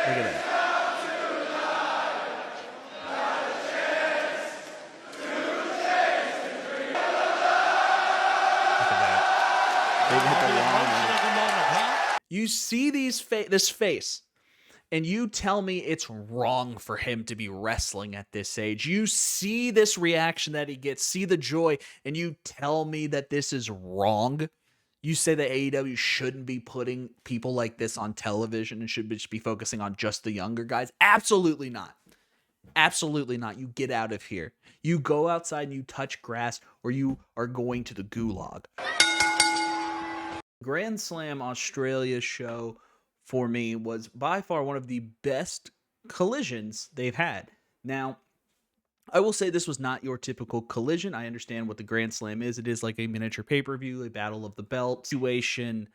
Look at that. Look at that. They hit the line. You see this face, and you tell me it's wrong for him to be wrestling at this age. You see this reaction that he gets, see the joy, and you tell me that this is wrong. You say that AEW shouldn't be putting people like this on television and should just be focusing on just the younger guys. Absolutely not. Absolutely not. You get out of here. You go outside and you touch grass, or you are going to the gulag. Grand Slam Australia show for me was by far one of the best collisions they've had. Now, I will say this was not your typical collision. I understand what the Grand Slam is. It is like a miniature pay-per-view, a battle of the belt situation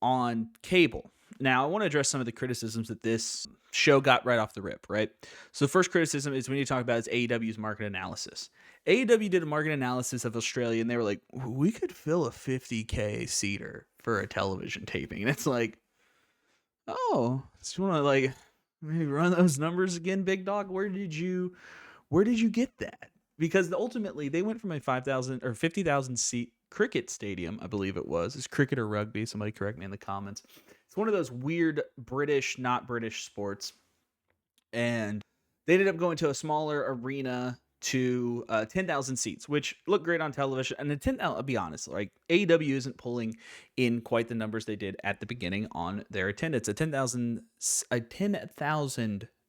on cable. Now, I want to address some of the criticisms that this show got right off the rip, right? So the first criticism is when you talk about is AEW's market analysis. AEW did a market analysis of Australia, and they were like, we could fill a 50K seater for a television taping. And it's like, oh, just want to like maybe run those numbers again, big dog? Where did you get that? Because ultimately they went from a 5,000 or 50,000 seat cricket stadium, I believe it was. Is cricket or rugby? Somebody correct me in the comments. It's one of those weird British, not British sports. And they ended up going to a smaller arena to 10,000 seats, which look great on television. And I'll be honest, like AEW isn't pulling in quite the numbers they did at the beginning on their attendance. 10,000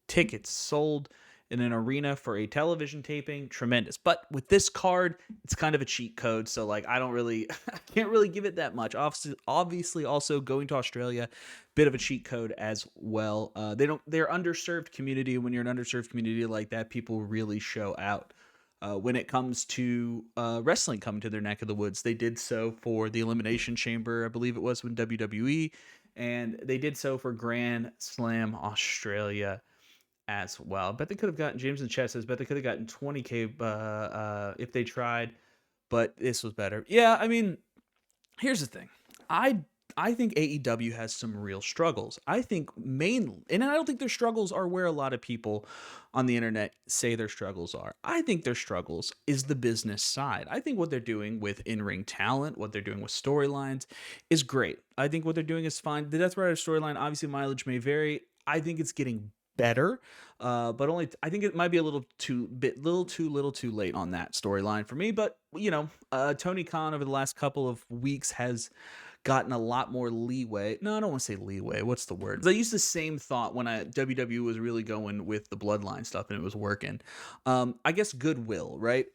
tickets sold in an arena for a television taping, tremendous. But with this card, it's kind of a cheat code, so like I can't really give it that much. Obviously, also going to Australia, bit of a cheat code as well. They're underserved community. When you're an underserved community like that, people really show out. When it comes to wrestling coming to their neck of the woods, they did so for the Elimination Chamber, I believe it was, when WWE, and they did so for Grand Slam Australia as well. I bet they could have gotten, James in chat says, bet they could have gotten 20K if they tried, but this was better. Yeah, I mean, here's the thing. I think AEW has some real struggles. I think mainly, and I don't think their struggles are where a lot of people on the internet say their struggles are. I think their struggles is the business side. I think what they're doing with in-ring talent, what they're doing with storylines is great. I think what they're doing is fine. The Death Rider storyline, obviously mileage may vary. I think it's getting better, but only I think it might be a little too late on that storyline for me. But Tony Khan over the last couple of weeks has gotten a lot more leeway. No, I don't want to say leeway. What's the word? I used the same thought when WWE was really going with the bloodline stuff and it was working. I guess goodwill, right?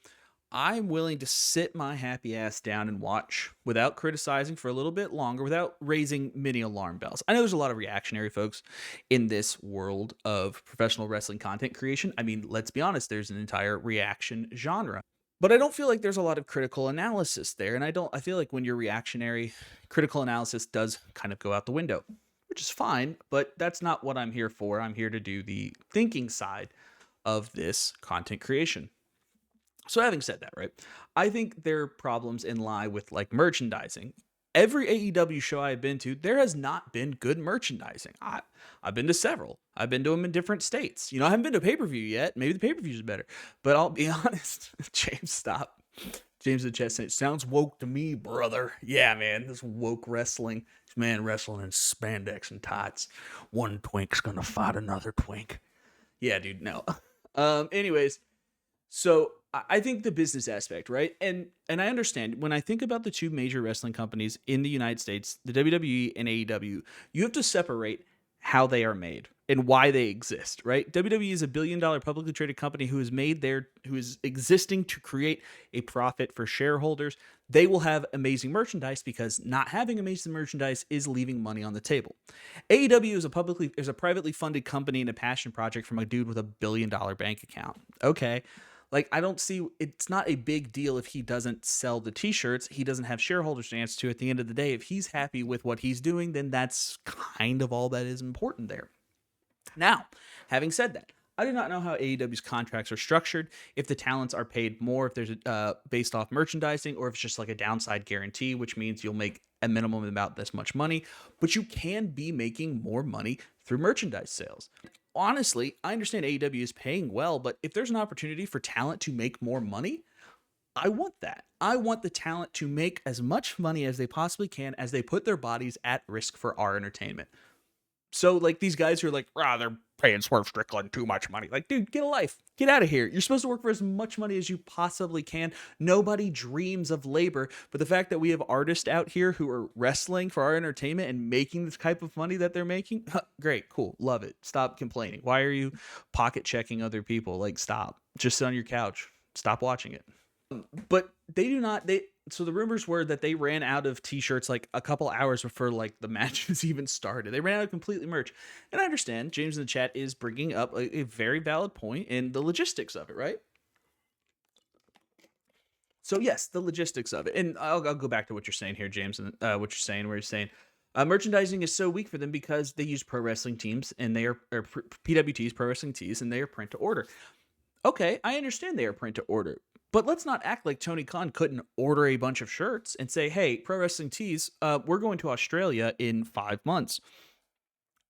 I'm willing to sit my happy ass down and watch without criticizing for a little bit longer, without raising many alarm bells. I know there's a lot of reactionary folks in this world of professional wrestling content creation. I mean, let's be honest, there's an entire reaction genre. But I don't feel like there's a lot of critical analysis there. And I feel like when you're reactionary, critical analysis does kind of go out the window, which is fine, but that's not what I'm here for. I'm here to do the thinking side of this content creation. So having said that, right, I think their problems lie with like merchandising. Every AEW show I've been to, there has not been good merchandising. I've been to several. I've been to them in different states. I haven't been to pay-per-view yet. Maybe the pay-per-view is better. But I'll be honest. James, stop. James in the chat saying, sounds woke to me, brother. Yeah, man, this woke wrestling. This man wrestling in spandex and tights. One twink's gonna fight another twink. Yeah, dude, no. Anyways, so I think the business aspect, right? And I understand when I think about the two major wrestling companies in the United States, the WWE and AEW, you have to separate how they are made and why they exist, right? WWE is a $1 billion publicly traded company who is existing to create a profit for shareholders. They will have amazing merchandise because not having amazing merchandise is leaving money on the table. AEW is a privately funded company and a passion project from a dude with $1 billion bank account. Okay. Like, I don't see, it's not a big deal if he doesn't sell the t-shirts. He doesn't have shareholders to answer to at the end of the day. If he's happy with what he's doing, then that's kind of all that is important there. Now, having said that, I do not know how AEW's contracts are structured, if the talents are paid more, if there's based off merchandising, or if it's just like a downside guarantee, which means you'll make a minimum about this much money, but you can be making more money through merchandise sales. Honestly, I understand AEW is paying well, but if there's an opportunity for talent to make more money, I want that. I want the talent to make as much money as they possibly can as they put their bodies at risk for our entertainment. So, like, these guys who are like, they're paying Swerve Strickland too much money. Like, dude, get a life. Get out of here. You're supposed to work for as much money as you possibly can. Nobody dreams of labor. But the fact that we have artists out here who are wrestling for our entertainment and making this type of money that they're making, great, cool, love it. Stop complaining. Why are you pocket checking other people? Like, stop. Just sit on your couch. Stop watching it. But they do not, so the rumors were that they ran out of t-shirts like a couple hours before like the matches even started. They ran out of completely merch. And I understand James in the chat is bringing up a very valid point in the logistics of it, right? So yes, the logistics of it. And I'll go back to what you're saying here, James, and what you're saying, where you're saying merchandising is so weak for them because they use pro wrestling teams and they are PWTs, pro wrestling tees, and they are print to order. Okay, I understand they are print to order, but let's not act like Tony Khan couldn't order a bunch of shirts and say, hey, Pro Wrestling Tees, we're going to Australia in 5 months.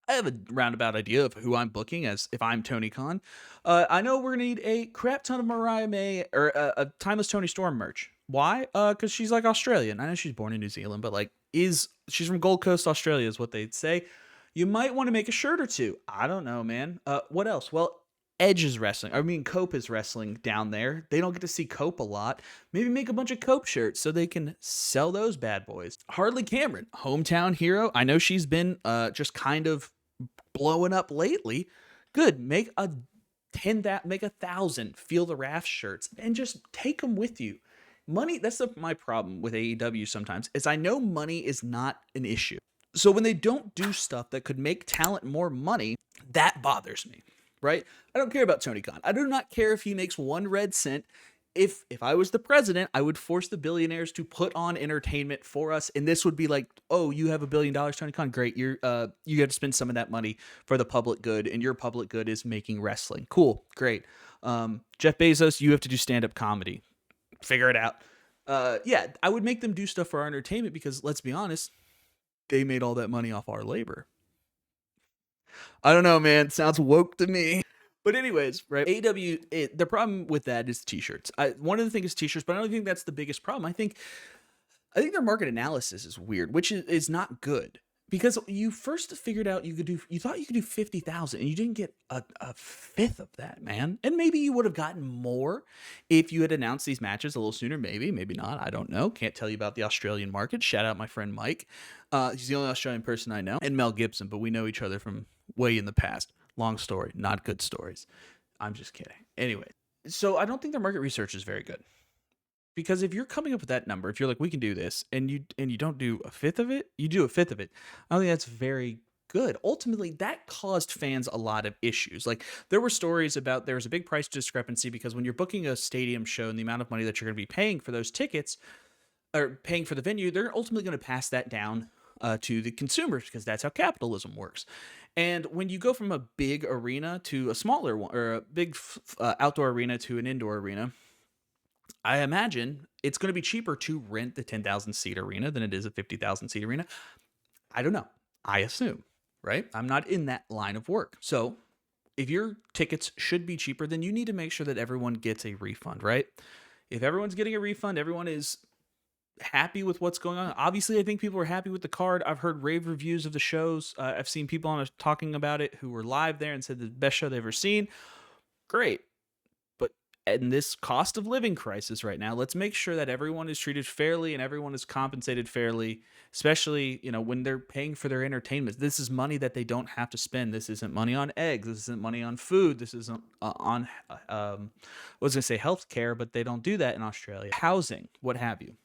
I have a roundabout idea of who I'm booking as if I'm Tony Khan. I know we're going to need a crap ton of Mariah May or a Timeless Toni Storm merch. Why? Because she's like Australian. I know she's born in New Zealand, but like she's from Gold Coast, Australia is what they'd say. You might want to make a shirt or two. I don't know, man. What else? Well, Edge is wrestling. I mean, Cope is wrestling down there. They don't get to see Cope a lot. Maybe make a bunch of Cope shirts so they can sell those bad boys. Harley Cameron, hometown hero. I know she's been just kind of blowing up lately. Good. Make 1,000 Feel the Wrath shirts and just take them with you. Money, that's my problem with AEW sometimes, is I know money is not an issue. So when they don't do stuff that could make talent more money, that bothers me. Right? I don't care about Tony Khan. I do not care if he makes 1 red cent. If I was the president, I would force the billionaires to put on entertainment for us. And this would be like, oh, you have $1 billion, Tony Khan. Great. You got to spend some of that money for the public good. And your public good is making wrestling. Cool. Great. Jeff Bezos, you have to do stand-up comedy. Figure it out. Yeah, I would make them do stuff for our entertainment because let's be honest, they made all that money off our labor. I don't know, man. Sounds woke to me. But anyways, right? AEW, the problem with that is t-shirts. One of the things is t-shirts, but I don't think that's the biggest problem. I think their market analysis is weird, which is not good. Because you first figured out you thought you could do 50,000 and you didn't get a fifth of that, man. And maybe you would have gotten more if you had announced these matches a little sooner, maybe not. I don't know. Can't tell you about the Australian market. Shout out my friend Mike. He's the only Australian person I know. And Mel Gibson, but we know each other from way in the past. Long story, not good stories. I'm just kidding. Anyway, so I don't think their market research is very good. Because if you're coming up with that number, if you're like, we can do this, and you don't do a fifth of it, you do a fifth of it. I don't think that's very good. Ultimately, that caused fans a lot of issues. Like there were stories about there was a big price discrepancy because when you're booking a stadium show and the amount of money that you're going to be paying for those tickets or paying for the venue, they're ultimately going to pass that down to the consumers because that's how capitalism works. And when you go from a big arena to a smaller one or a big outdoor arena to an indoor arena, I imagine it's going to be cheaper to rent the 10,000 seat arena than it is a 50,000 seat arena. I don't know. I assume, right? I'm not in that line of work. So if your tickets should be cheaper, then you need to make sure that everyone gets a refund, right? If everyone's getting a refund, everyone is happy with what's going on. Obviously, I think people are happy with the card. I've heard rave reviews of the shows. I've seen people on talking about it who were live there and said the best show they've ever seen. Great. In this cost of living crisis right now, let's make sure that everyone is treated fairly and everyone is compensated fairly, especially, when they're paying for their entertainment. This is money that they don't have to spend. This isn't money on eggs. This isn't money on food. This isn't on, I was going to say healthcare, but they don't do that in Australia. Housing, what have you.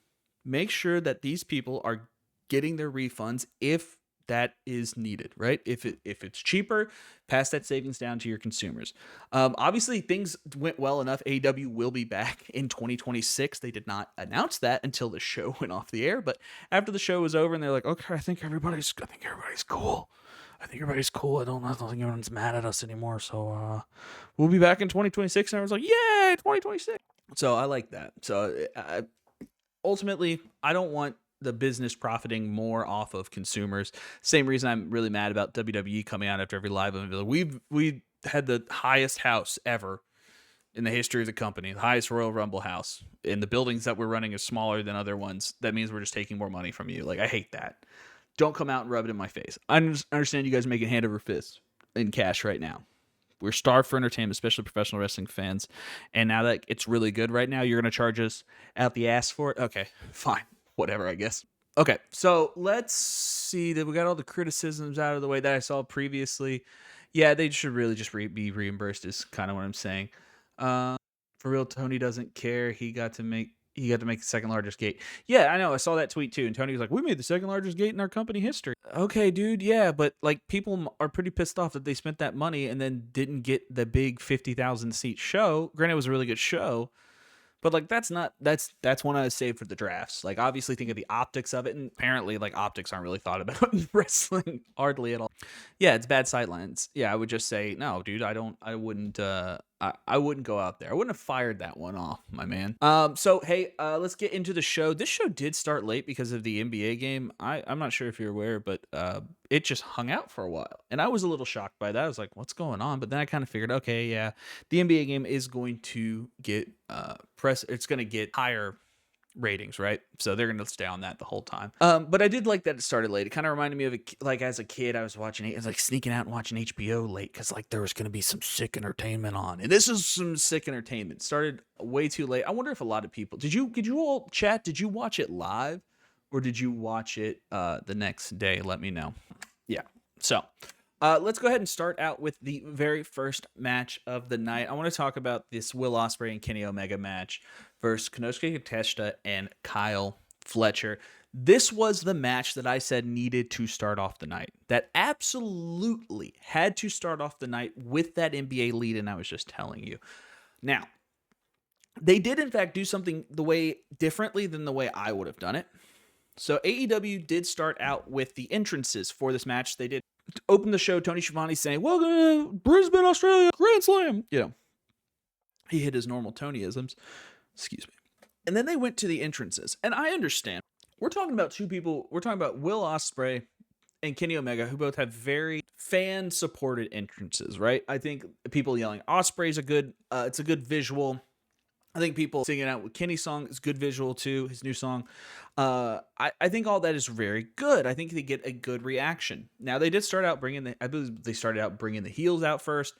Make sure that these people are getting their refunds if that is needed, right? If it's cheaper, pass that savings down to your consumers. Obviously, things went well enough. AEW will be back in 2026. They did not announce that until the show went off the air, but after the show was over and they're like, okay, I think everybody's cool. I think everybody's cool. I don't think anyone's mad at us anymore. So we'll be back in 2026. And I was like, yay, 2026. So I like that. So ultimately, I don't want the business profiting more off of consumers. Same reason I'm really mad about WWE coming out after every live event. We had the highest house ever in the history of the company, the highest Royal Rumble house. And the buildings that we're running is smaller than other ones. That means we're just taking more money from you. Like, I hate that. Don't come out and rub it in my face. I understand you guys making hand over fist in cash right now. We're starved for entertainment, especially professional wrestling fans. And now that it's really good right now, you're going to charge us out the ass for it? Okay, fine. Whatever, I guess. Okay, so let's see that we got all the criticisms out of the way that I saw previously. Yeah, they should really just be reimbursed is kind of what I'm saying. For real, Tony doesn't care. He got to make the second largest gate. Yeah, I know. I saw that tweet too. And Tony was like, we made the second largest gate in our company history. Okay, dude. Yeah, but like people are pretty pissed off that they spent that money and then didn't get the big 50,000 seat show. Granted, it was a really good show. But like that's one I saved for the drafts. Like obviously think of the optics of it, and apparently like optics aren't really thought about in wrestling hardly at all. Yeah, it's bad sightlines. Yeah, I would just say no, dude. I wouldn't go out there. I wouldn't have fired that one off, my man. So hey, let's get into the show. This show did start late because of the NBA game. I'm not sure if you're aware, but it just hung out for a while, and I was a little shocked by that. I was like, what's going on? But then I kind of figured, okay, yeah, the NBA game is going to get it's going to get higher ratings, right? So they're going to stay on that the whole time. But I did like that it started late. It kind of reminded me of like as a kid, I was watching it. It was like sneaking out and watching HBO late because like there was going to be some sick entertainment on, and this is some sick entertainment. It started way too late. I wonder if a lot of people did you all chat? Did you watch it live, or did you watch it the next day? Let me know. Yeah. So. Let's go ahead and start out with the very first match of the night. I want to talk about this Will Osprey and Kenny Omega match versus Konosuke Takeshita and Kyle Fletcher. This was the match that I said needed to start off the night. That absolutely had to start off the night with that NBA lead, and I was just telling you. Now, they did in fact do something differently than the way I would have done it. So AEW did start out with the entrances for this match. They did open the show, Tony Schiavone saying, welcome to Brisbane, Australia, Grand Slam. You know, he hit his normal Tonyisms. Excuse me. And then they went to the entrances. And I understand. We're talking about two people. We're talking about Will Osprey and Kenny Omega, who both have very fan-supported entrances, right? I think people yelling Osprey's it's a good visual. I think people singing out with Kenny's song is good visual too, his new song. I think all that is very good. I think they get a good reaction. Now they did start out I believe they started out bringing the heels out first,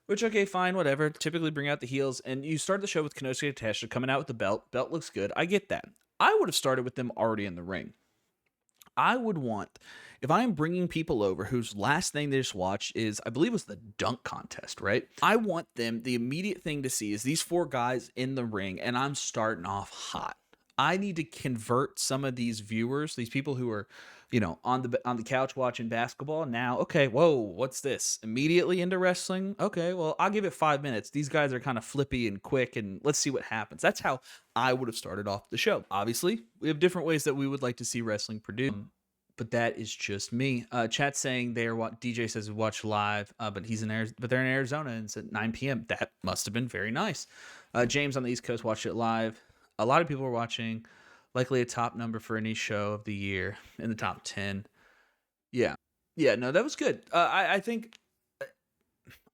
which okay, fine, whatever. Typically bring out the heels, and you start the show with Konosuke Takeshita coming out with the belt. Belt looks good. I get that. I would have started with them already in the ring. I would want, if I am bringing people over whose last thing they just watched is, I believe it was the dunk contest, right? I want them, the immediate thing to see is these four guys in the ring, and I'm starting off hot. I need to convert some of these viewers, these people who are, on the couch watching basketball. Now, okay, whoa, what's this? Immediately into wrestling? Okay, well, I'll give it 5 minutes. These guys are kind of flippy and quick, and let's see what happens. That's how I would have started off the show. Obviously, we have different ways that we would like to see wrestling produced. But that is just me. Chat saying DJ says watch live, but they're in Arizona and it's at 9 p.m. That must have been very nice. James on the East Coast watched it live. A lot of people were watching. Likely a top number for any show of the year in the top 10. Yeah. No, that was good. I think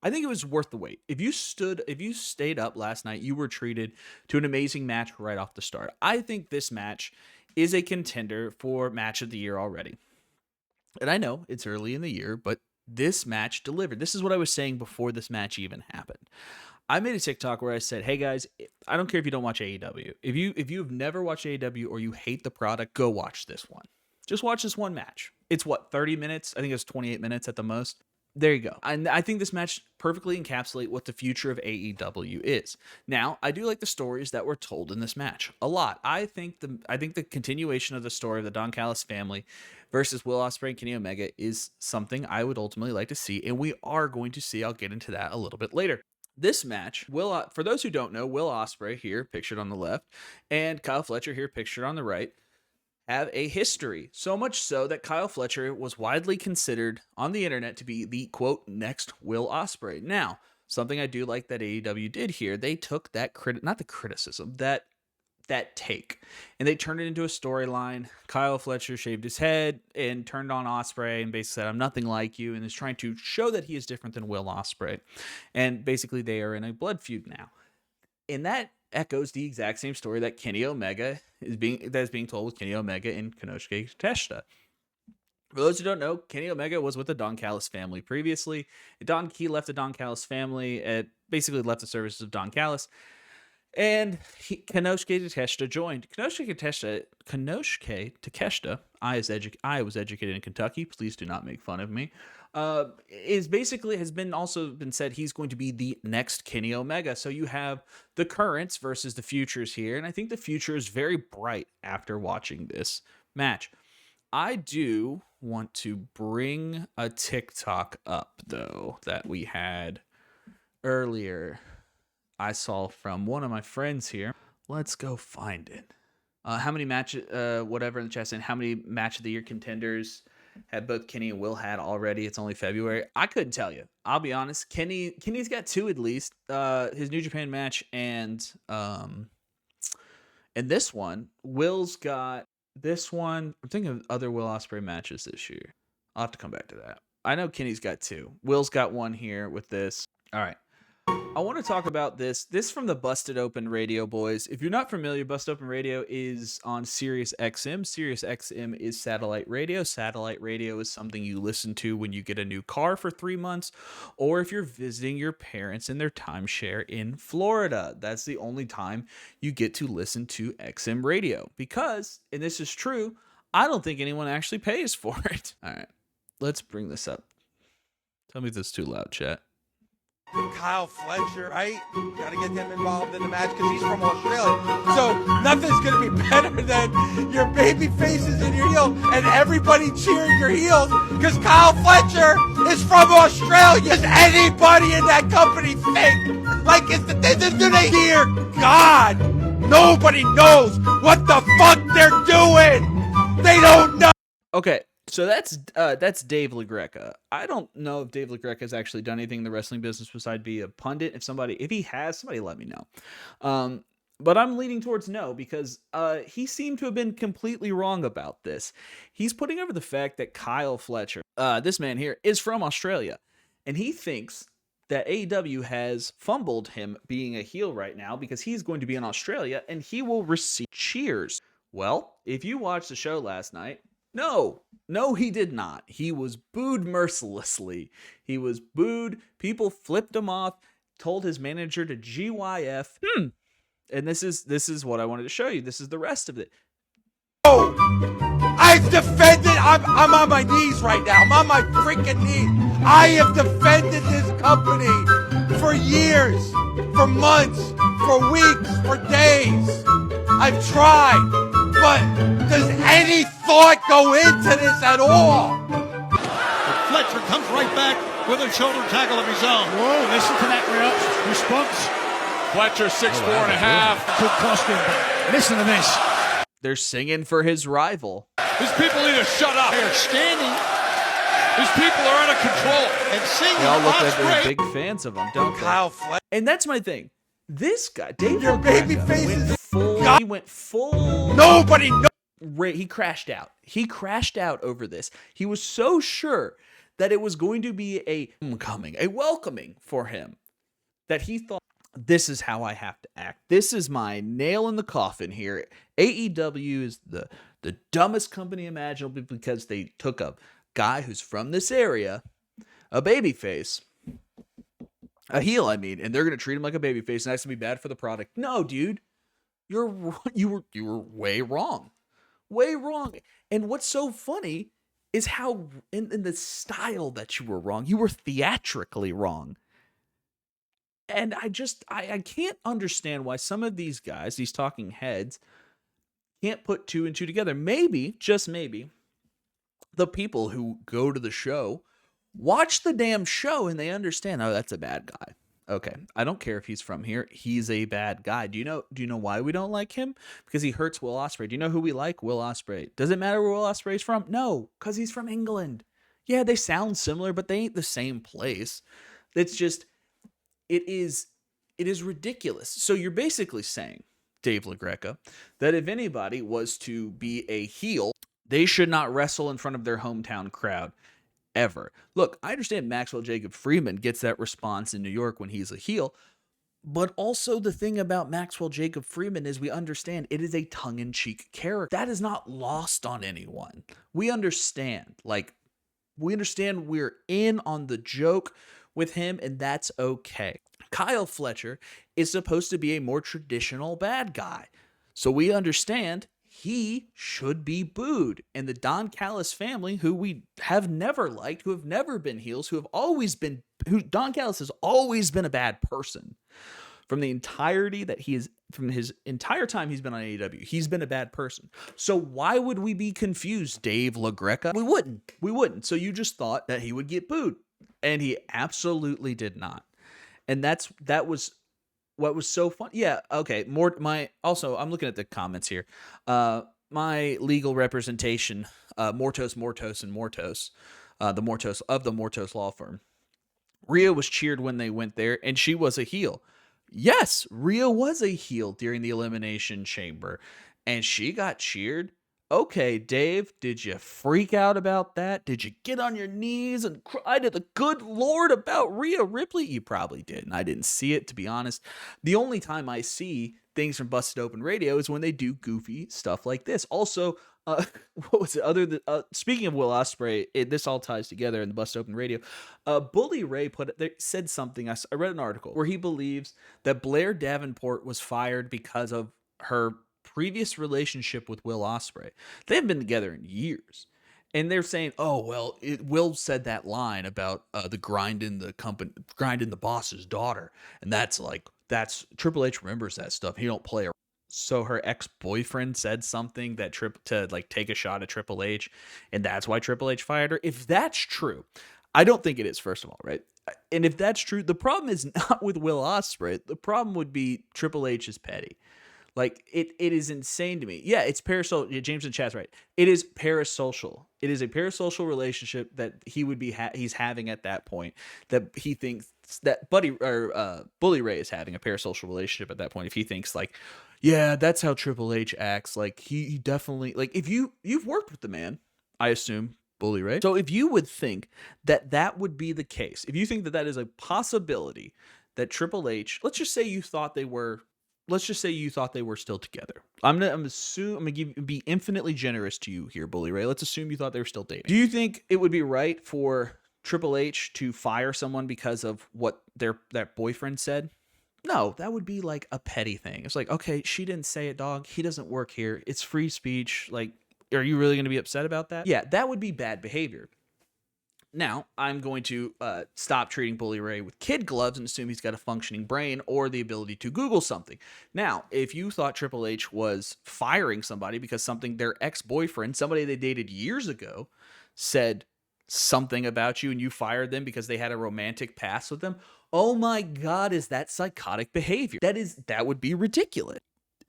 it was worth the wait. If you stayed up last night, you were treated to an amazing match right off the start. I think this match is a contender for match of the year already. And I know it's early in the year, but this match delivered. This is what I was saying before this match even happened. I made a TikTok where I said, hey guys, I don't care if you don't watch AEW. If you have never watched AEW or you hate the product, go watch this one. Just watch this one match. It's 30 minutes? I think it's 28 minutes at the most. There you go. And I think this match perfectly encapsulates what the future of AEW is. Now, I do like the stories that were told in this match a lot. I think the continuation of the story of the Don Callis family versus Will Ospreay and Kenny Omega is something I would ultimately like to see, and we are going to see. I'll get into that a little bit later. This match, for those who don't know, Will Ospreay here pictured on the left, and Kyle Fletcher here pictured on the right, have a history. So much so that Kyle Fletcher was widely considered on the internet to be the, quote, next Will Osprey. Now, something I do like that AEW did here, they took that not the criticism, that take, and they turned it into a storyline. Kyle Fletcher shaved his head and turned on Osprey and basically said, "I'm nothing like you," and is trying to show that he is different than Will Osprey. And basically they are in a blood feud now. And that echoes the exact same story that Kenny Omega is being told with Kenny Omega and Konosuke Takeshita. For those who don't know, Kenny Omega was with the Don Callis family previously. He left the Don Callis family, basically left the services of Don Callis, and Konosuke Takeshita joined. Konosuke Takeshita, I was educated in Kentucky. Please do not make fun of me. Has been said he's going to be the next Kenny Omega. So you have the currents versus the futures here, and I think the future is very bright after watching this match. I do want to bring a TikTok up though that we had earlier. I saw from one of my friends here. Let's go find it. How many whatever in the chat saying how many match of the year contenders had both Kenny and Will had already? It's only February. I couldn't tell you. I'll be honest. Kenny's got 2 at least. His New Japan match and this one. Will's got this one. I'm thinking of other Will Osprey matches this year. I'll have to come back to that. I know Kenny's got 2. Will's got 1 here with this. All right. I want to talk about this from the Busted Open Radio, boys. If you're not familiar, Busted Open Radio is on Sirius XM. Sirius XM is satellite radio. Satellite radio is something you listen to when you get a new car for 3 months, or if you're visiting your parents in their timeshare in Florida. That's the only time you get to listen to XM radio. Because, and this is true, I don't think anyone actually pays for it. All right, let's bring this up. Tell me if this is too loud, chat. Kyle Fletcher, right? Got to get him involved in the match because he's from Australia. So nothing's going to be better than your baby faces in your heel and everybody cheering your heels because Kyle Fletcher is from Australia. Does anybody in that company think? Like, do they hear God? Nobody knows what the fuck they're doing. They don't know. Okay. So that's Dave LaGreca. I don't know if Dave LaGreca has actually done anything in the wrestling business besides be a pundit. If he has, somebody let me know. But I'm leaning towards no because he seemed to have been completely wrong about this. He's putting over the fact that Kyle Fletcher, this man here, is from Australia, and he thinks that AEW has fumbled him being a heel right now because he's going to be in Australia and he will receive cheers. Well, if you watched the show last night, No, he did not. He was booed mercilessly. He was booed. People flipped him off, told his manager to GYF. And this is what I wanted to show you. This is the rest of it. Oh, I've defended. I'm on my knees right now. I'm on my freaking knees. I have defended this company for years, for months, for weeks, for days. I've tried, but does any thought go into this at all? Fletcher comes right back with a shoulder tackle of his own. Whoa, listen to that response. Fletcher 6'4.5". Good costume, but listen to this. They're singing for his rival. These people need to shut up. They are standing. These people are out of control and singing. They all look like they're big fans of him, don't they? Kyle Fletcher. And that's my thing. This guy, Dave Your baby faces. he went full. Nobody knows. He crashed out. He crashed out over this. He was so sure that it was going to be a welcoming for him that he thought, this is how I have to act. This is my nail in the coffin here. AEW is the dumbest company imaginable because they took a guy who's from this area, a babyface, a heel, I mean, and they're going to treat him like a babyface, and that's going to be bad for the product. No, dude. You were way wrong. Way wrong. And what's so funny is how in the style that you were wrong. You were theatrically wrong. And I can't understand why some of these guys, these talking heads, can't put 2 and 2 together. Maybe, just maybe, the people who go to the show watch the damn show and they understand, oh, that's a bad guy. Okay, I don't care if he's from here. He's a bad guy. Do you know why we don't like him? Because he hurts Will Osprey. Do you know who we like? Will Osprey. Does it matter where Will Osprey's from? No, because he's from England. Yeah, they sound similar, but they ain't the same place. It's just it is ridiculous. So you're basically saying, Dave LaGreca, that if anybody was to be a heel, they should not wrestle in front of their hometown crowd ever. Look, I understand Maxwell Jacob Freeman gets that response in New York when he's a heel, but also the thing about Maxwell Jacob Freeman is we understand it is a tongue-in-cheek character. That is not lost on anyone. We understand. We're in on the joke with him, and that's okay. Kyle Fletcher is supposed to be a more traditional bad guy. So we understand he should be booed. And the Don Callis family, who we have never liked, who have never been heels, Don Callis has always been a bad person. From his entire time he's been on AEW, he's been a bad person. So why would we be confused, Dave LaGreca? We wouldn't. So you just thought that he would get booed. And he absolutely did not. And that was what was so fun. Yeah, okay. I'm looking at the comments here. My legal representation, Mortos, and Mortos, the Mortos law firm. Rhea was cheered when they went there, and she was a heel. Yes, Rhea was a heel during the Elimination Chamber, and she got cheered. Okay, Dave, did you freak out about that? Did you get on your knees and cry to the good Lord about Rhea Ripley? You probably did, and I didn't see it, to be honest. The only time I see things from Busted Open Radio is when they do goofy stuff like this. Also, what was it? Speaking of Will Osprey, this all ties together in the Busted Open Radio. Bully Ray said something. I read an article where he believes that Blair Davenport was fired because of her previous relationship with Will Osprey. They haven't been together in years. And they're saying, oh, well, Will said that line about the grinding the boss's daughter. And that's Triple H remembers that stuff. He don't play around. So her ex-boyfriend said something that to take a shot at Triple H. And that's why Triple H fired her. If that's true, I don't think it is, first of all, right? And if that's true, the problem is not with Will Osprey. The problem would be Triple H is petty. It is insane to me. Yeah, it's parasocial. James in chat's right. It is parasocial. It is a parasocial relationship that he would be he's having at that point. That he thinks that Bully Ray is having a parasocial relationship at that point. If he thinks yeah, that's how Triple H acts. He definitely if you've worked with the man, I assume, Bully Ray. So if you would think that would be the case, if you think that is a possibility that Triple H, let's just say you thought they were still together. I'm gonna be infinitely generous to you here, Bully Ray. Let's assume you thought they were still dating. Do you think it would be right for Triple H to fire someone because of what that boyfriend said? No, that would be a petty thing. It's okay, she didn't say it, dog. He doesn't work here. It's free speech. Are you really going to be upset about that? Yeah, that would be bad behavior. Now, I'm going to stop treating Bully Ray with kid gloves and assume he's got a functioning brain or the ability to Google something. Now, if you thought Triple H was firing somebody because their ex-boyfriend, somebody they dated years ago, said something about you and you fired them because they had a romantic past with them, oh my God, is that psychotic behavior? That would be ridiculous.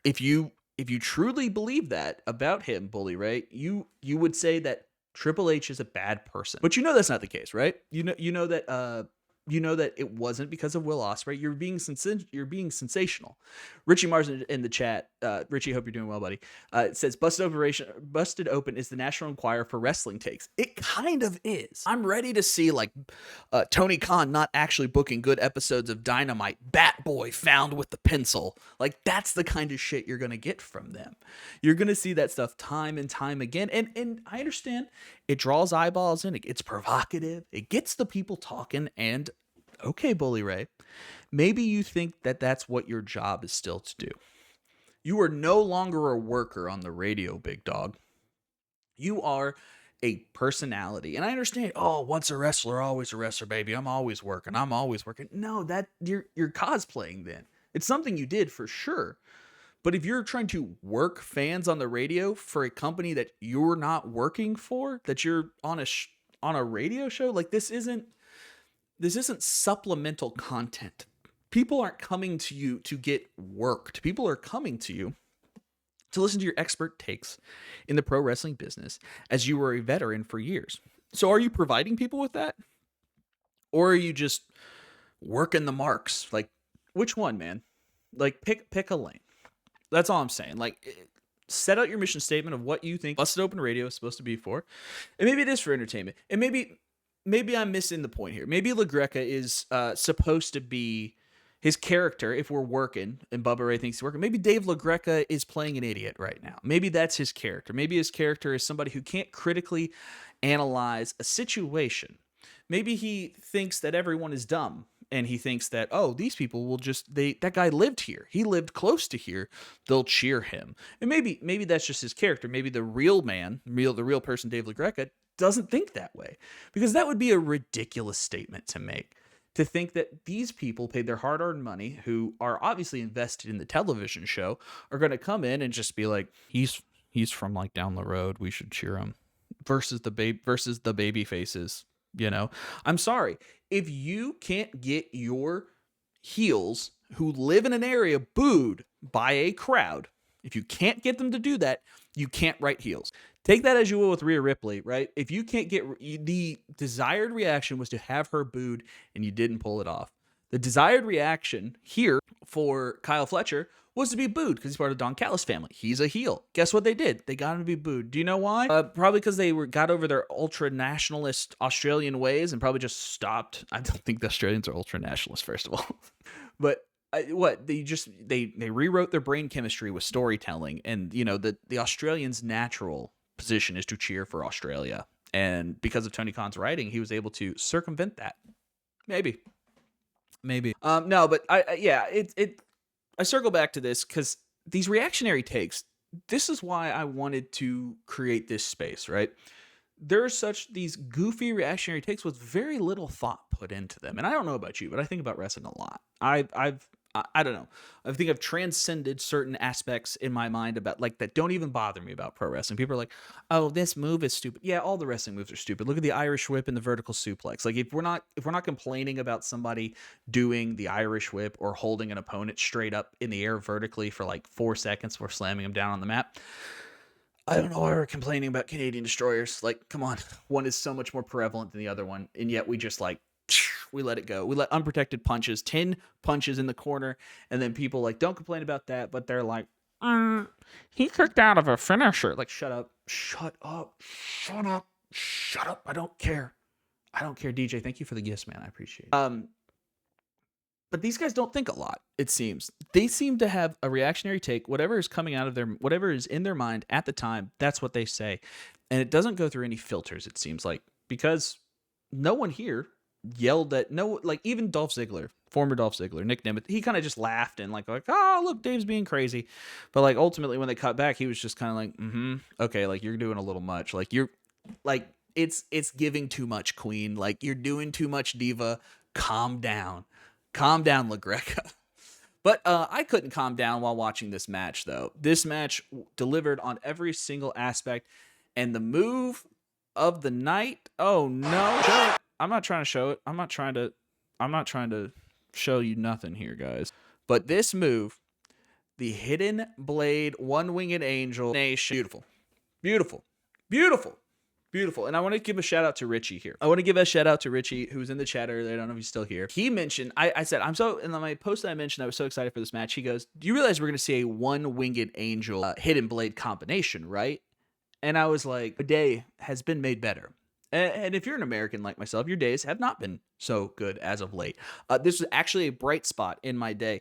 If you truly believe that about him, Bully Ray, you would say that Triple H is a bad person. But that's not the case, right? You know that it wasn't because of Will Osprey. You're being sensational. Richie Mars in the chat. Richie, hope you're doing well, buddy. It says Busted Open is the National Enquirer for wrestling takes. It kind of is. I'm ready to see Tony Khan not actually booking good episodes of Dynamite. Bat Boy found with the pencil. That's the kind of shit you're gonna get from them. You're gonna see that stuff time and time again. And I understand it draws eyeballs in. It's provocative. It gets the people talking. And okay, Bully Ray, maybe you think that that's what your job is still to do. You are no longer a worker on the radio, big dog. You are a personality. And I understand, once a wrestler, always a wrestler, baby. I'm always working. No, that you're cosplaying then. It's something you did for sure. But if you're trying to work fans on the radio for a company that you're not working for, that you're on a radio show, this isn't supplemental content. People aren't coming to you to get worked. People are coming to you to listen to your expert takes in the pro wrestling business as you were a veteran for years. So are you providing people with that? Or are you just working the marks? Like, which one, man? Like, pick a lane. That's all I'm saying. Like, set out your mission statement of what you think Busted Open Radio is supposed to be for. And maybe it is for entertainment. And maybe I'm missing the point here. Maybe LaGreca is supposed to be his character, if we're working, and Bubba Ray thinks he's working. Maybe Dave LaGreca is playing an idiot right now. Maybe that's his character. Maybe his character is somebody who can't critically analyze a situation. Maybe he thinks that everyone is dumb, and he thinks that, oh, these people will just, that guy lived here. He lived close to here. They'll cheer him. And maybe that's just his character. Maybe the real man, the real person, Dave LaGreca, doesn't think that way. Because that would be a ridiculous statement to make. To think that these people paid their hard-earned money, who are obviously invested in the television show, are going to come in and just be like, he's from like down the road, we should cheer him, versus the baby faces. You know, I'm sorry, if you can't get your heels who live in an area booed by a crowd, if you can't get them to do that, you can't write heels. Take that as you will with Rhea Ripley, right? If you can't get the desired reaction was to have her booed and you didn't pull it off. The desired reaction here for Kyle Fletcher was to be booed because he's part of Don Callis family. He's a heel. Guess what they did? They got him to be booed. Do you know why? Probably because they got over their ultra-nationalist Australian ways and probably just stopped. I don't think the Australians are ultra-nationalists, first of all. But they rewrote their brain chemistry with storytelling, and you know the Australians' natural position is to cheer for Australia, and because of Tony Khan's writing, he was able to circumvent that. Maybe. No, but I circle back to this because these reactionary takes. This is why I wanted to create this space, right? There are these goofy reactionary takes with very little thought put into them. And I don't know about you, but I think about wrestling a lot. I don't know. I think I've transcended certain aspects in my mind about like that don't even bother me about pro wrestling. People are like, "Oh, this move is stupid." Yeah, all the wrestling moves are stupid. Look at the Irish whip and the vertical suplex. Like if we're not complaining about somebody doing the Irish whip or holding an opponent straight up in the air vertically for like 4 seconds before slamming them down on the mat, I don't know why we're complaining about Canadian destroyers. Like, come on. One is so much more prevalent than the other one, and yet we just like we let it go. We let unprotected punches, 10 punches in the corner, and then people like don't complain about that, but they're like, he kicked out of a finisher. Like, shut up. I don't care, DJ. Thank you for the gifts, man. I appreciate it. But these guys don't think a lot, it seems. They seem to have a reactionary take. Whatever is coming out of whatever is in their mind at the time, that's what they say. And it doesn't go through any filters, it seems like, because no one here yelled at even Dolph Ziggler, former Dolph Ziggler, Nick Nemeth, he kind of just laughed and like, oh, look, Dave's being crazy. But like ultimately when they cut back, he was just kind of like, okay, like you're doing a little much. Like you're like, it's giving too much, Queen. Like you're doing too much, Diva. Calm down, LaGreca. But I couldn't calm down while watching this match, though. This match delivered on every single aspect, and the move of the night. Oh no! I'm not trying to show it. I'm not trying to show you nothing here, guys. But this move, the Hidden Blade, One-Winged Angel Nation, beautiful. And I want to give a shout out to Richie here. I want to give a shout out to Richie, who was in the chat earlier. I don't know if he's still here. He mentioned, I said, in my post that I mentioned, I was so excited for this match. He goes, do you realize we're going to see a One-Winged Angel Hidden Blade combination, right? And I was like, a day has been made better. And if you're an American like myself, your days have not been so good as of late. This was actually a bright spot in my day.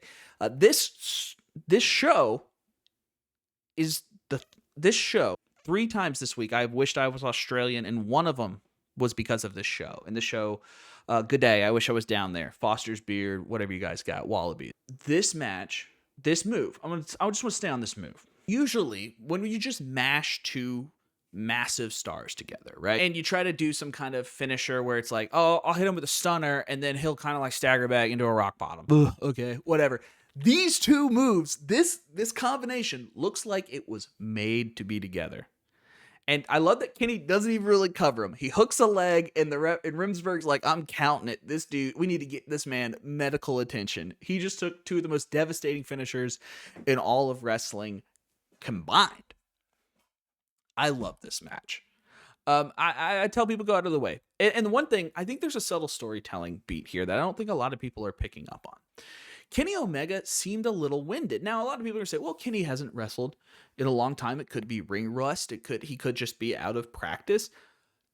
This show 3 times this week I've wished I was Australian, and one of them was because of this show. And the show, good day, I wish I was down there. Foster's Beard, whatever you guys got, Wallaby. This match, this move, I just want to stay on this move. Usually, when you just mash 2 massive stars together, right? And you try to do some kind of finisher where it's like, oh, I'll hit him with a stunner, and then he'll kind of like stagger back into a rock bottom. Ugh, okay, whatever. These 2 moves, this combination looks like it was made to be together. And I love that Kenny doesn't even really cover him. He hooks a leg, and and Rimsberg's like, I'm counting it. This dude, we need to get this man medical attention. He just took two of the most devastating finishers in all of wrestling combined. I love this match. I tell people go out of the way. And the one thing, I think there's a subtle storytelling beat here that I don't think a lot of people are picking up on. Kenny Omega seemed a little winded. Now, a lot of people are going to say, well, Kenny hasn't wrestled in a long time. It could be ring rust. He could just be out of practice.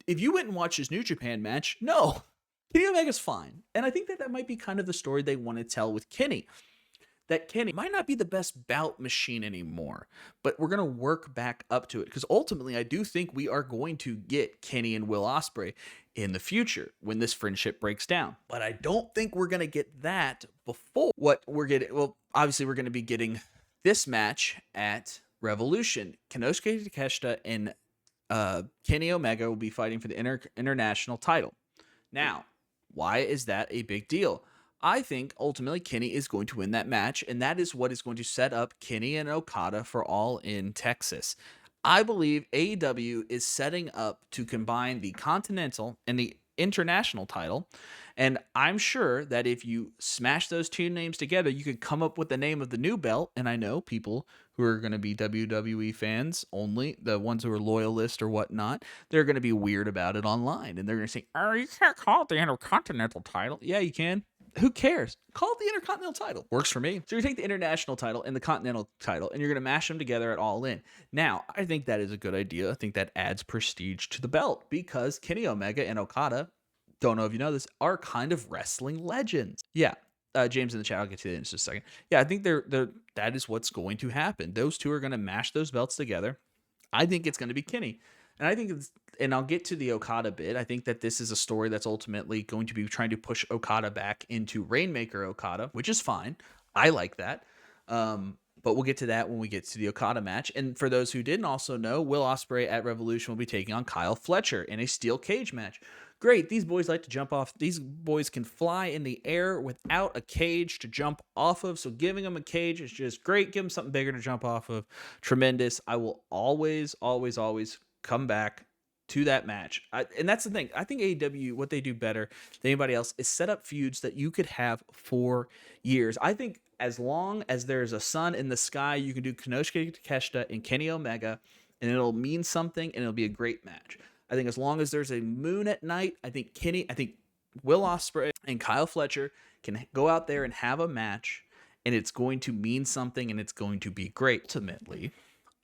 If you went and watched his New Japan match, no, Kenny Omega's fine. And I think that might be kind of the story they want to tell with Kenny. That Kenny might not be the best bout machine anymore, but we're going to work back up to it. Because ultimately, I do think we are going to get Kenny and Will Osprey in the future when this friendship breaks down. But I don't think we're going to get that before what we're getting. Well, obviously, we're going to be getting this match at Revolution. Konosuke Takeshita and Kenny Omega will be fighting for the international title. Now, why is that a big deal? I think ultimately Kenny is going to win that match, and that is what is going to set up Kenny and Okada for All In Texas. I believe AEW is setting up to combine the Continental and the International title, and I'm sure that if you smash those two names together, you could come up with the name of the new belt. And I know people who are going to be WWE fans only, the ones who are loyalists or whatnot, they're going to be weird about it online, and they're going to say, "Oh, you can't call it the Intercontinental title." Yeah, you can. Who cares? Call it the Intercontinental title. Works for me. So you take the International title and the Continental title, and you're going to mash them together at All In. Now, I think that is a good idea. I think that adds prestige to the belt because Kenny Omega and Okada, don't know if you know this, are kind of wrestling legends. Yeah. James in the chat, I'll get to that in just a second. Yeah, I think that is what's going to happen. Those two are going to mash those belts together. I think it's going to be Kenny. And I think and I'll get to the Okada bit. I think that this is a story that's ultimately going to be trying to push Okada back into Rainmaker Okada, which is fine. I like that. But we'll get to that when we get to the Okada match. And for those who didn't also know, Will Osprey at Revolution will be taking on Kyle Fletcher in a steel cage match. Great. These boys like to jump off. These boys can fly in the air without a cage to jump off of. So giving them a cage is just great. Give them something bigger to jump off of. Tremendous. I will always, always, always come back to that match. And that's the thing. I think AEW, what they do better than anybody else is set up feuds that you could have for years. I think as long as there's a sun in the sky, you can do Konosuke Takeshita and Kenny Omega, and it'll mean something, and it'll be a great match. I think as long as there's a moon at night, I think Will Osprey and Kyle Fletcher can go out there and have a match, and it's going to mean something, and it's going to be great. Ultimately,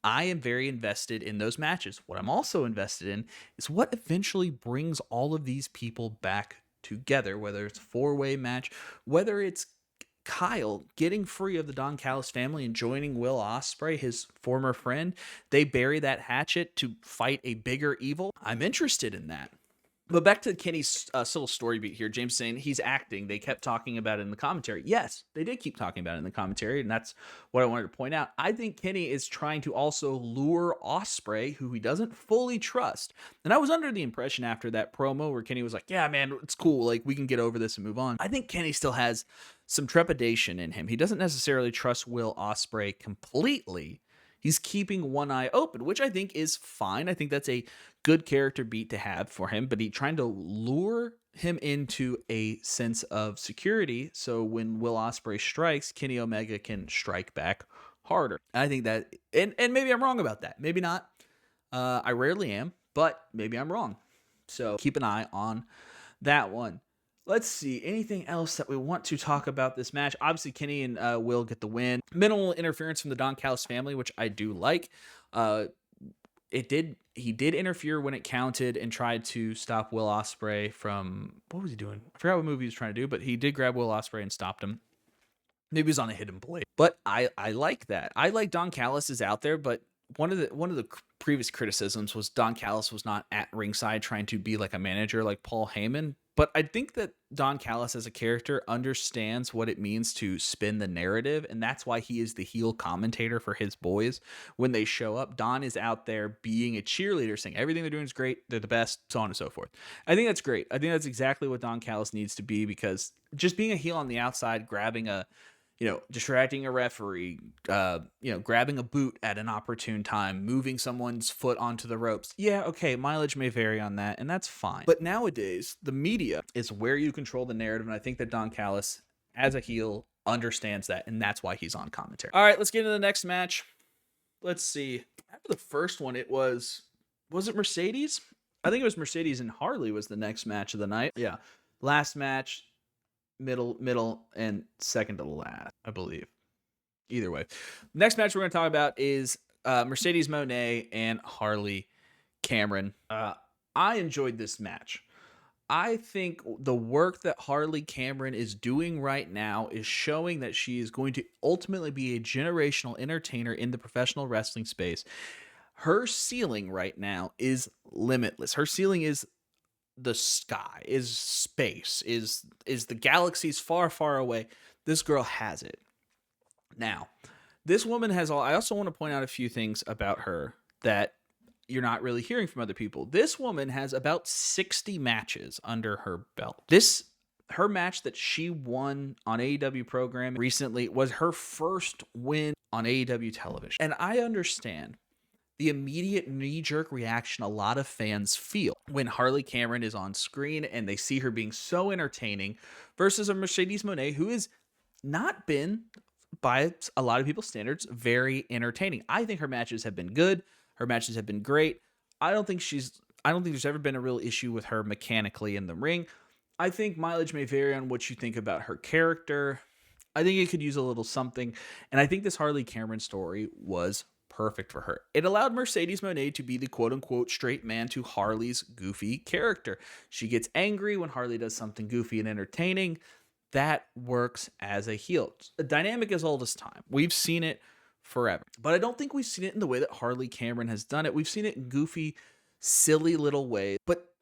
I am very invested in those matches. What I'm also invested in is what eventually brings all of these people back together, whether it's a four-way match, whether it's Kyle getting free of the Don Callis family and joining Will Osprey, his former friend. They bury that hatchet to fight a bigger evil. I'm interested in that. But back to Kenny's little story beat here. James saying he's acting. They kept talking about it in the commentary. Yes, they did keep talking about it in the commentary, and that's what I wanted to point out. I think Kenny is trying to also lure Osprey, who he doesn't fully trust. And I was under the impression after that promo where Kenny was like, yeah, man, it's cool. Like, we can get over this and move on. I think Kenny still has some trepidation in him. He doesn't necessarily trust Will Osprey completely. He's keeping one eye open, which I think is fine. I think that's a good character beat to have for him, but he's trying to lure him into a sense of security. So when Will Osprey strikes, Kenny Omega can strike back harder. And I think that, and maybe I'm wrong about that. Maybe not. I rarely am, but maybe I'm wrong. So keep an eye on that one. Let's see. Anything else that we want to talk about this match? Obviously, Kenny and Will get the win. Minimal interference from the Don Callis family, which I do like. He did interfere when it counted and tried to stop Will Osprey from, what was he doing? I forgot what movie he was trying to do, but he did grab Will Osprey and stopped him. Maybe he was on a hidden blade. But I like that. I like Don Callis is out there, but one of the previous criticisms was Don Callis was not at ringside trying to be like a manager like Paul Heyman. But I think that Don Callis as a character understands what it means to spin the narrative, and that's why he is the heel commentator for his boys. When they show up, Don is out there being a cheerleader, saying everything they're doing is great, they're the best, so on and so forth. I think that's great. I think that's exactly what Don Callis needs to be, because just being a heel on the outside, grabbing a distracting a referee, grabbing a boot at an opportune time, moving someone's foot onto the ropes. Yeah, okay, mileage may vary on that, and that's fine. But nowadays, the media is where you control the narrative, and I think that Don Callis, as a heel, understands that, and that's why he's on commentary. All right, let's get into the next match. Let's see. After the first one, was it Mercedes? I think it was Mercedes and Harley was the next match of the night. Yeah. Last match, middle, and second to last, I believe. Either way. Next match we're going to talk about is Mercedes Moné and Harley Cameron. I enjoyed this match. I think the work that Harley Cameron is doing right now is showing that she is going to ultimately be a generational entertainer in the professional wrestling space. Her ceiling right now is limitless. Her ceiling is the sky, is space, is the galaxies far, far away. This girl has it. Now, this woman has all. I also want to point out a few things about her that you're not really hearing from other people. This woman has about 60 matches under her belt. Her match that she won on AEW programming recently was her first win on AEW television. And I understand the immediate knee-jerk reaction a lot of fans feel when Harley Cameron is on screen and they see her being so entertaining versus a Mercedes Moné who has not been, by a lot of people's standards, very entertaining. I think her matches have been good. Her matches have been great. I don't think there's ever been a real issue with her mechanically in the ring. I think mileage may vary on what you think about her character. I think it could use a little something. And I think this Harley Cameron story was perfect for her. It allowed Mercedes Moné to be the quote-unquote straight man to Harley's goofy character. She gets angry when Harley does something goofy and entertaining. That works as a heel. A dynamic as old as time. We've seen it forever. But I don't think we've seen it in the way that Harley Cameron has done it. We've seen it in goofy, silly little ways. But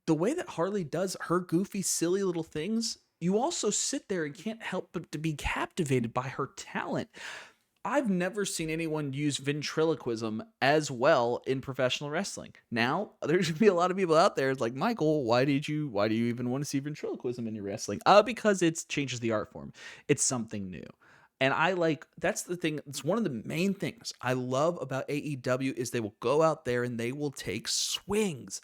the way that Harley does her goofy, silly little things, you also sit there and can't help but to be captivated by her talent. I've never seen anyone use ventriloquism as well in professional wrestling. Now, there's going to be a lot of people out there. It's like, Michael, why do you even want to see ventriloquism in your wrestling? Because it changes the art form. It's something new. And that's the thing. It's one of the main things I love about AEW is they will go out there and they will take swings.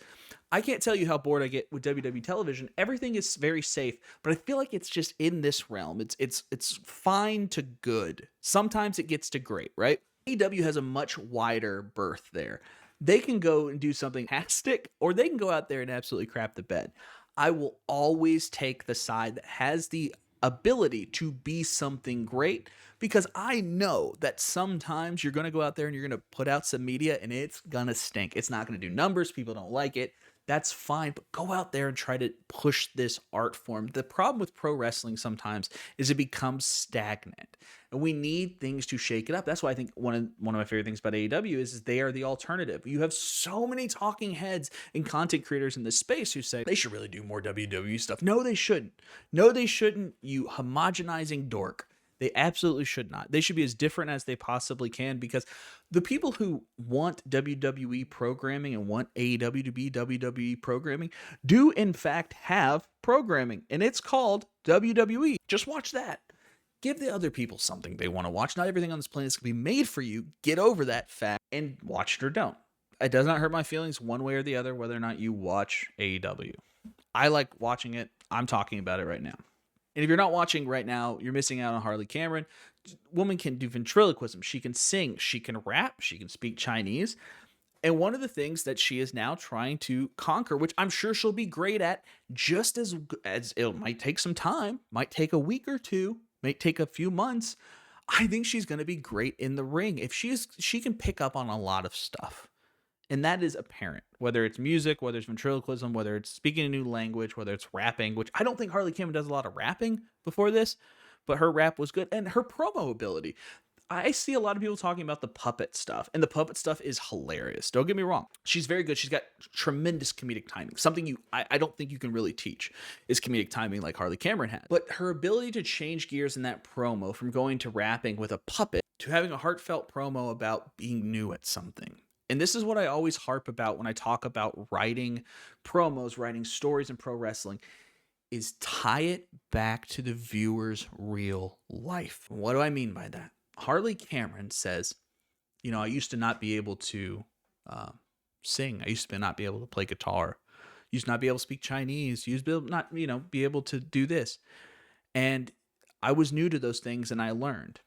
I can't tell you how bored I get with WWE television. Everything is very safe, but I feel like it's just in this realm. It's fine to good. Sometimes it gets to great, right? AEW has a much wider berth there. They can go and do something fantastic, or they can go out there and absolutely crap the bed. I will always take the side that has the ability to be something great, because I know that sometimes you're going to go out there and you're going to put out some media and it's going to stink. It's not going to do numbers. People don't like it. That's fine, but go out there and try to push this art form. The problem with pro wrestling sometimes is it becomes stagnant, and we need things to shake it up. That's why I think one of my favorite things about AEW is they are the alternative. You have so many talking heads and content creators in this space who say they should really do more WWE stuff. No, they shouldn't. No, they shouldn't, you homogenizing dork. They absolutely should not. They should be as different as they possibly can, because the people who want WWE programming and want AEW to be WWE programming do in fact have programming, and it's called WWE. Just watch that. Give the other people something they want to watch. Not everything on this planet is going to be made for you. Get over that fact and watch it or don't. It does not hurt my feelings one way or the other whether or not you watch AEW. I like watching it. I'm talking about it right now. And if you're not watching right now, you're missing out on Harley Cameron. Woman can do ventriloquism. She can sing. She can rap. She can speak Chinese. And one of the things that she is now trying to conquer, which I'm sure she'll be great at, just as it might take some time, might take a week or two, might take a few months. I think she's going to be great in the ring. If she can pick up on a lot of stuff. And that is apparent, whether it's music, whether it's ventriloquism, whether it's speaking a new language, whether it's rapping, which I don't think Harley Cameron does a lot of rapping before this, but her rap was good. And her promo ability. I see a lot of people talking about the puppet stuff, and the puppet stuff is hilarious. Don't get me wrong. She's very good. She's got tremendous comedic timing. Something I don't think you can really teach is comedic timing like Harley Cameron had. But her ability to change gears in that promo from going to rapping with a puppet to having a heartfelt promo about being new at something. And this is what I always harp about when I talk about writing promos, writing stories in pro wrestling. is tie it back to the viewer's real life. What do I mean by that? Harley Cameron says, I used to not be able to sing. I used to not be able to play guitar. Used to not be able to speak Chinese. Used to not, be able to do this. And I was new to those things, and I learned.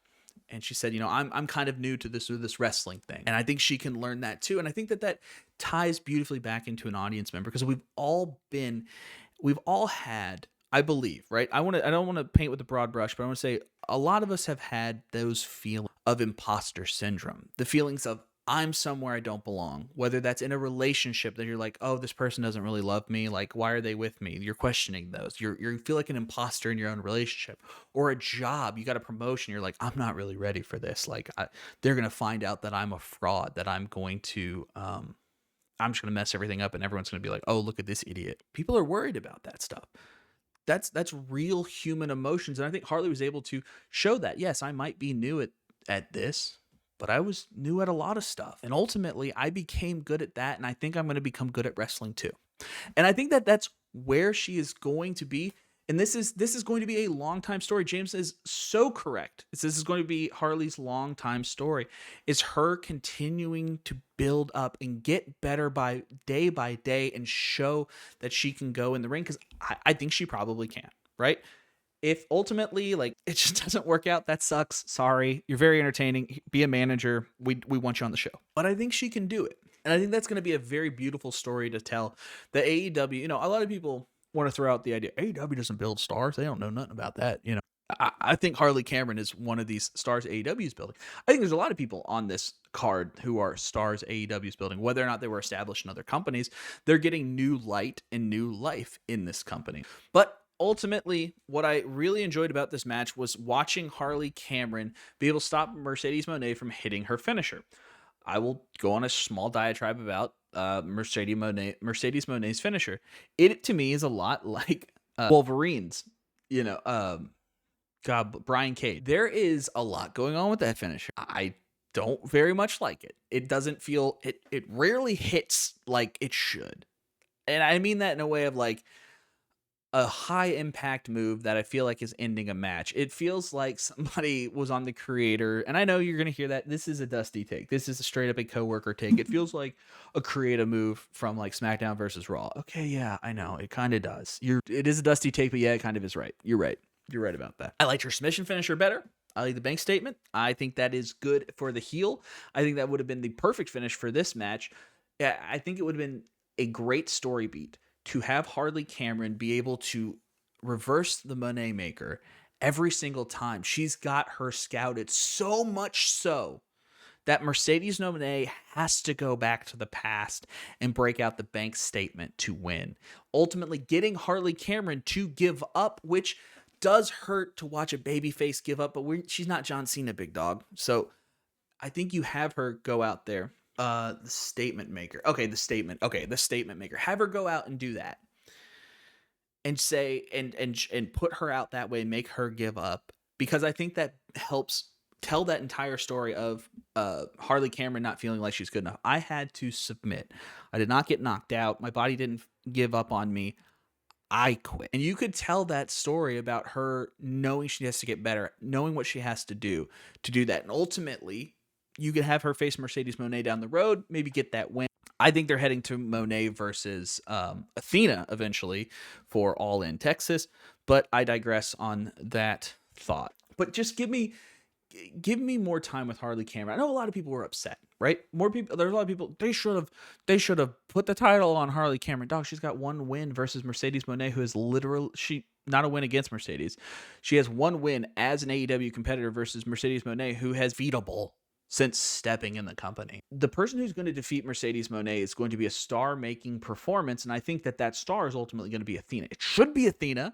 And she said, I'm kind of new to this wrestling thing. And I think she can learn that too. And I think that ties beautifully back into an audience member, because we've all had, I believe, right? I don't want to paint with a broad brush, but I want to say a lot of us have had those feelings of imposter syndrome, the feelings of I'm somewhere I don't belong, whether that's in a relationship that you're like, oh, this person doesn't really love me. Like, why are they with me? You're questioning those. You feel like an imposter in your own relationship, or a job. You got a promotion. You're like, I'm not really ready for this. Like, they're going to find out that I'm a fraud, that I'm just going to mess everything up, and everyone's going to be like, oh, look at this idiot. People are worried about that stuff. That's real human emotions. And I think Harley was able to show that. Yes, I might be new at this, but I was new at a lot of stuff. And ultimately, I became good at that, and I think I'm going to become good at wrestling too. And I think that that's where she is going to be. And this is going to be a long time story. James is so correct. This is going to be Harley's long time story. Is her continuing to build up and get better by day, and show that she can go in the ring, because I think she probably can, right? If ultimately, like, it just doesn't work out, that sucks. Sorry. You're very entertaining. Be a manager. We want you on the show. But I think she can do it. And I think that's going to be a very beautiful story to tell. The AEW, a lot of people want to throw out the idea, AEW doesn't build stars. They don't know nothing about that. I think Harley Cameron is one of these stars AEW is building. I think there's a lot of people on this card who are stars AEW is building, whether or not they were established in other companies. They're getting new light and new life in this company. But ultimately, what I really enjoyed about this match was watching Harley Cameron be able to stop Mercedes Moné from hitting her finisher. I will go on a small diatribe about Mercedes Moné's finisher. It, to me, is a lot like Wolverine's, Brian Cage. There is a lot going on with that finisher. I don't very much like it. It doesn't feel, it rarely hits like it should. And I mean that in a way of like, a high impact move that I feel like is ending a match. It feels like somebody was on the creator, and I know you're going to hear that. This is a Dusty take. This is a straight up a coworker take. It feels like a creative move from like SmackDown versus Raw. Okay, yeah, I know. It kind of does. It is a Dusty take, but yeah, it kind of is right. You're right. You're right about that. I liked her submission finisher better. I like the bank statement. I think that is good for the heel. I think that would have been the perfect finish for this match. Yeah, I think it would have been a great story beat to have Harley Cameron be able to reverse the Monet Maker every single time. She's got her scouted so much so that Mercedes Moné has to go back to the past and break out the bank statement to win. Ultimately getting Harley Cameron to give up, which does hurt to watch a babyface give up, but she's not John Cena, big dog. So I think you have her go out there. The statement maker. The statement maker. Have her go out and do that. And say, and put her out that way, make her give up. Because I think that helps tell that entire story of Harley Cameron not feeling like she's good enough. I had to submit. I did not get knocked out. My body didn't give up on me. I quit. And you could tell that story about her knowing she has to get better, knowing what she has to do that. And ultimately, you could have her face Mercedes Moné down the road, maybe get that win. I think they're heading to Moné versus Athena eventually for All In Texas, but I digress on that thought. But just give me more time with Harley Cameron. I know a lot of people were upset, right? There's a lot of people, they should have put the title on Harley Cameron. Dog, she's got one win versus Mercedes Moné, who is not a win against Mercedes. She has one win as an AEW competitor versus Mercedes Moné, who has beatable since stepping in the company. The person who's going to defeat Mercedes Moné is going to be a star-making performance, and I think that star is ultimately going to be Athena. It should be Athena.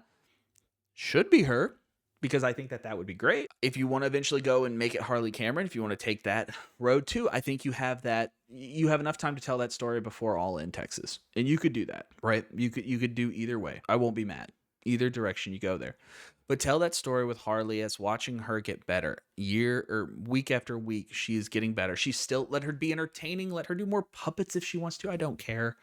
Should be her, because I think that would be great. If you want to eventually go and make it Harley Cameron, if you want to take that road too, I think you have enough time to tell that story before All In Texas. And you could do that, right? You could do either way. I won't be mad. Either direction you go there. But tell that story with Harley as watching her get better year or week after week. She is getting better. She's still, let her be entertaining. Let her do more puppets if she wants to. I don't care.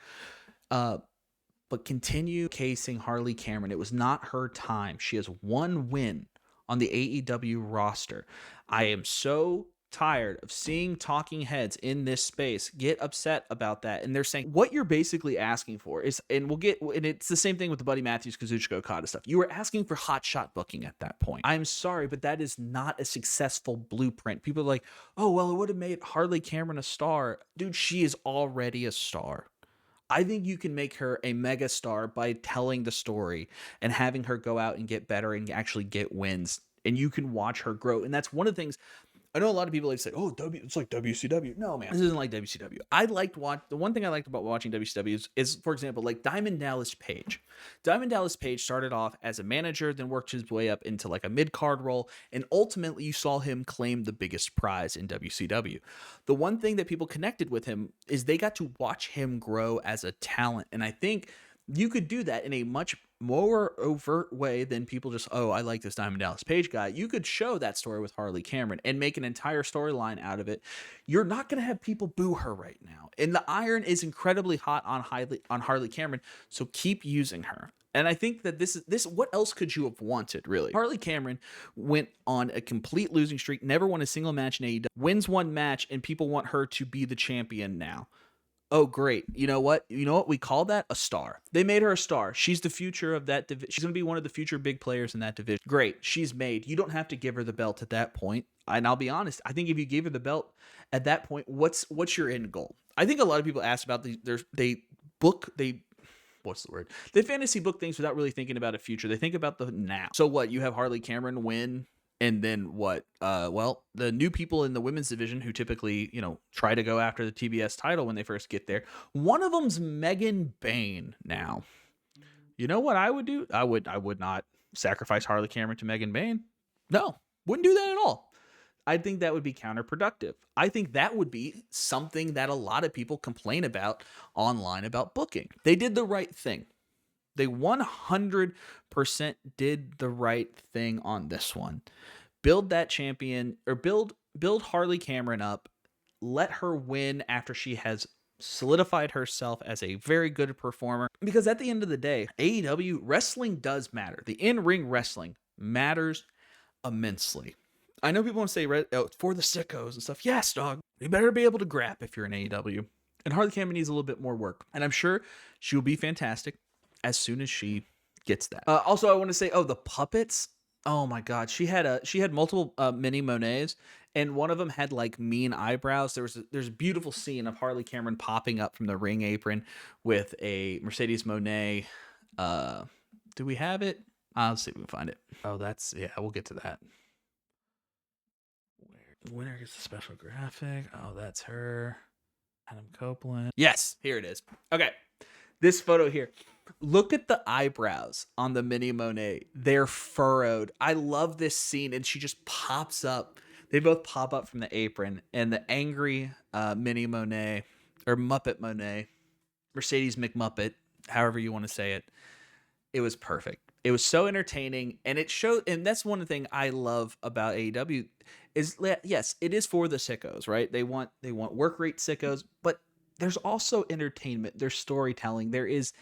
but continue casing Harley Cameron. It was not her time. She has one win on the AEW roster. I am so tired of seeing talking heads in this space get upset about that, and they're saying what you're basically asking for is, and it's the same thing with the Buddy Matthews, Kazuchika Okada stuff. You were asking for hot shot booking at that point. I'm sorry, but that is not a successful blueprint. People are like, oh well, it would have made Harley Cameron a star. Dude, she is already a star. I think you can make her a mega star by telling the story and having her go out and get better and actually get wins, and you can watch her grow. And that's one of the things. I know a lot of people like say, "Oh, it's like WCW." No, man, this isn't like WCW. The one thing I liked about watching WCW is, for example, like Diamond Dallas Page. Diamond Dallas Page started off as a manager, then worked his way up into like a mid-card role, and ultimately you saw him claim the biggest prize in WCW. The one thing that people connected with him is they got to watch him grow as a talent, and I think you could do that in a much more overt way than people just, oh, I like this Diamond Dallas Page guy. You could show that story with Harley Cameron and make an entire storyline out of it. You're not going to have people boo her right now. And the iron is incredibly hot on Harley Cameron, so keep using her. And I think that this, what else could you have wanted, really? Harley Cameron went on a complete losing streak, never won a single match in AEW, wins one match, and people want her to be the champion now. Oh, great. You know what? We call that a star. They made her a star. She's the future of that division. She's going to be one of the future big players in that division. Great. She's made. You don't have to give her the belt at that point. And I'll be honest, I think if you gave her the belt at that point, what's your end goal? I think a lot of people ask about they fantasy book things without really thinking about a future. They think about the now. So what? You have Harley Cameron win. And then what? Well, the new people in the women's division who typically, try to go after the TBS title when they first get there. One of them's Megan Bayne now. You know what I would do? I would not sacrifice Harley Cameron to Megan Bayne. No, wouldn't do that at all. I think that would be counterproductive. I think that would be something that a lot of people complain about online about booking. They did the right thing. They 100% did the right thing on this one. Build that champion, or build Harley Cameron up. Let her win after she has solidified herself as a very good performer. Because at the end of the day, AEW wrestling does matter. The in-ring wrestling matters immensely. I know people want to say for the sickos and stuff. Yes, dog. You better be able to grap if you're in AEW. And Harley Cameron needs a little bit more work. And I'm sure she will be fantastic as soon as she gets that. Also, I want to say, the puppets. Oh my God, she had multiple mini Monets, and one of them had like mean eyebrows. There's a beautiful scene of Harley Cameron popping up from the ring apron with a Mercedes Monet. Do we have it? Let's see if we can find it. Oh, we'll get to that. Winner gets the special graphic. Oh, that's her. Adam Copeland. Yes, here it is. Okay. This photo here. Look at the eyebrows on the mini Monet. They're furrowed. I love this scene, and she just pops up. They both pop up from the apron, and the angry mini Monet, or Muppet Monet, Mercedes McMuppet, however you want to say it, it was perfect. It was so entertaining, and it showed, and that's one thing I love about AEW is, yes, it is for the sickos, right? They want work rate sickos, but there's also entertainment. There's storytelling. There is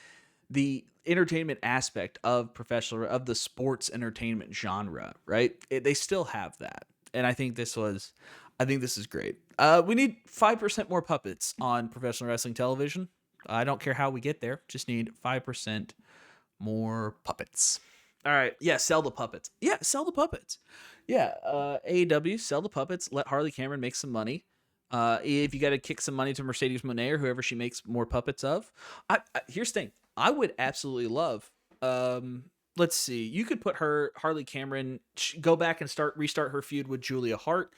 the entertainment aspect of the sports entertainment genre, right? They still have that. And I think this is great. We need 5% more puppets on professional wrestling television. I don't care how we get there. Just need 5% more puppets. All right. Yeah. Sell the puppets. Yeah. Sell the puppets. Yeah. AEW, sell the puppets. Let Harley Cameron make some money. If you got to kick some money to Mercedes Monet or whoever she makes more puppets of. Here's the thing. I would absolutely love, let's see, you could put Harley Cameron, go back and restart her feud with Julia Hart.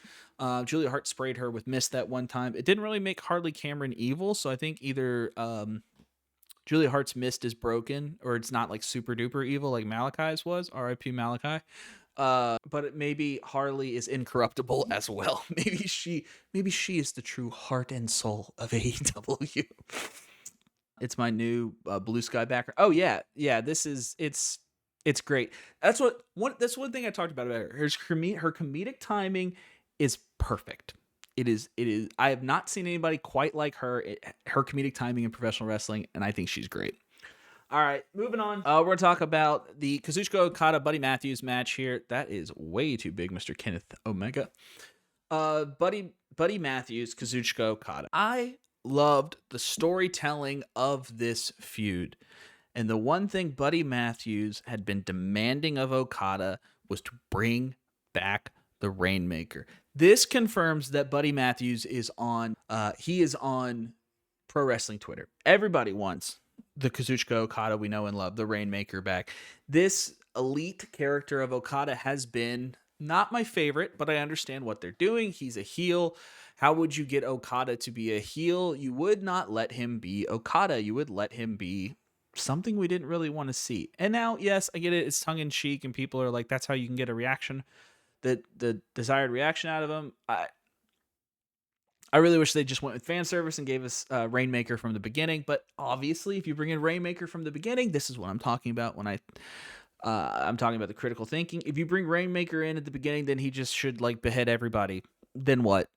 Julia Hart sprayed her with mist that one time. It didn't really make Harley Cameron evil, so I think either Julia Hart's mist is broken, or it's not like super duper evil like Malachi's was. R.I.P. Malachi. But maybe Harley is incorruptible as well. Maybe she is the true heart and soul of AEW. It's my new blue sky background. Oh yeah. It's great. That's one thing I talked about her. Her comedic timing is perfect. It is. I have not seen anybody quite like her. Her comedic timing in professional wrestling, and I think she's great. All right, moving on. We're going to talk about the Kazuchika Okada Buddy Matthews match here. That is way too big, Mr. Kenneth Omega. Buddy Matthews, Kazuchika Okada. I loved the storytelling of this feud. And the one thing Buddy Matthews had been demanding of Okada was to bring back the Rainmaker. This confirms that Buddy Matthews is on Pro Wrestling Twitter. Everybody wants the Kazuchika Okada we know and love, the Rainmaker, back. This elite character of Okada has been not my favorite, but I understand what they're doing. He's a heel. How would you get Okada to be a heel? You would not let him be Okada. You would let him be something we didn't really want to see. And now, yes, I get it. It's tongue in cheek, and people are like, that's how you can get a reaction, the desired reaction out of him. I really wish they just went with fan service and gave us Rainmaker from the beginning. But obviously, if you bring in Rainmaker from the beginning, this is what I'm talking about when I'm talking about the critical thinking. If you bring Rainmaker in at the beginning, then he just should like behead everybody. Then what?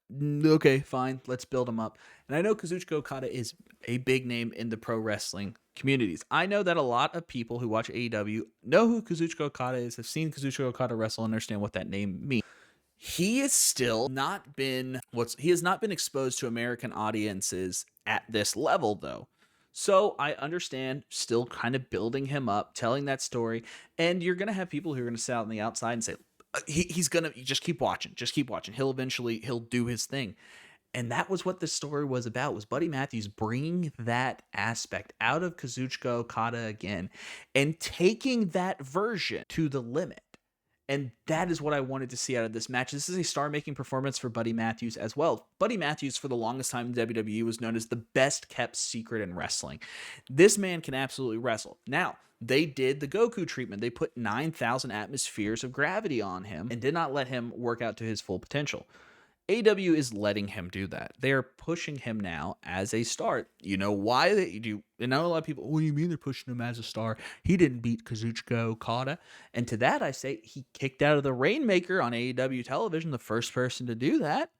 Okay, fine. Let's build him up. And I know Kazuchika Okada is a big name in the pro wrestling communities. I know that a lot of people who watch AEW know who Kazuchika Okada is, have seen Kazuchika Okada wrestle, and understand what that name means. He has still not been exposed to American audiences at this level, though. So I understand still kind of building him up, telling that story, and you're going to have people who are going to sit out on the outside and say, he's going to just keep watching. He'll do his thing. And that was what the story was about, was Buddy Matthews bringing that aspect out of Kazuchika Okada again and taking that version to the limit. And that is what I wanted to see out of this match. This is a star-making performance for Buddy Matthews as well. Buddy Matthews, for the longest time in WWE, was known as the best-kept secret in wrestling. This man can absolutely wrestle. Now, they did the Goku treatment. They put 9,000 atmospheres of gravity on him and did not let him work out to his full potential. AEW is letting him do that. They're pushing him now as a star. You know why they do? And now a lot of people, what do you mean they're pushing him as a star? He didn't beat Kazuchika Okada. And to that I say, he kicked out of the Rainmaker on AEW television, the first person to do that.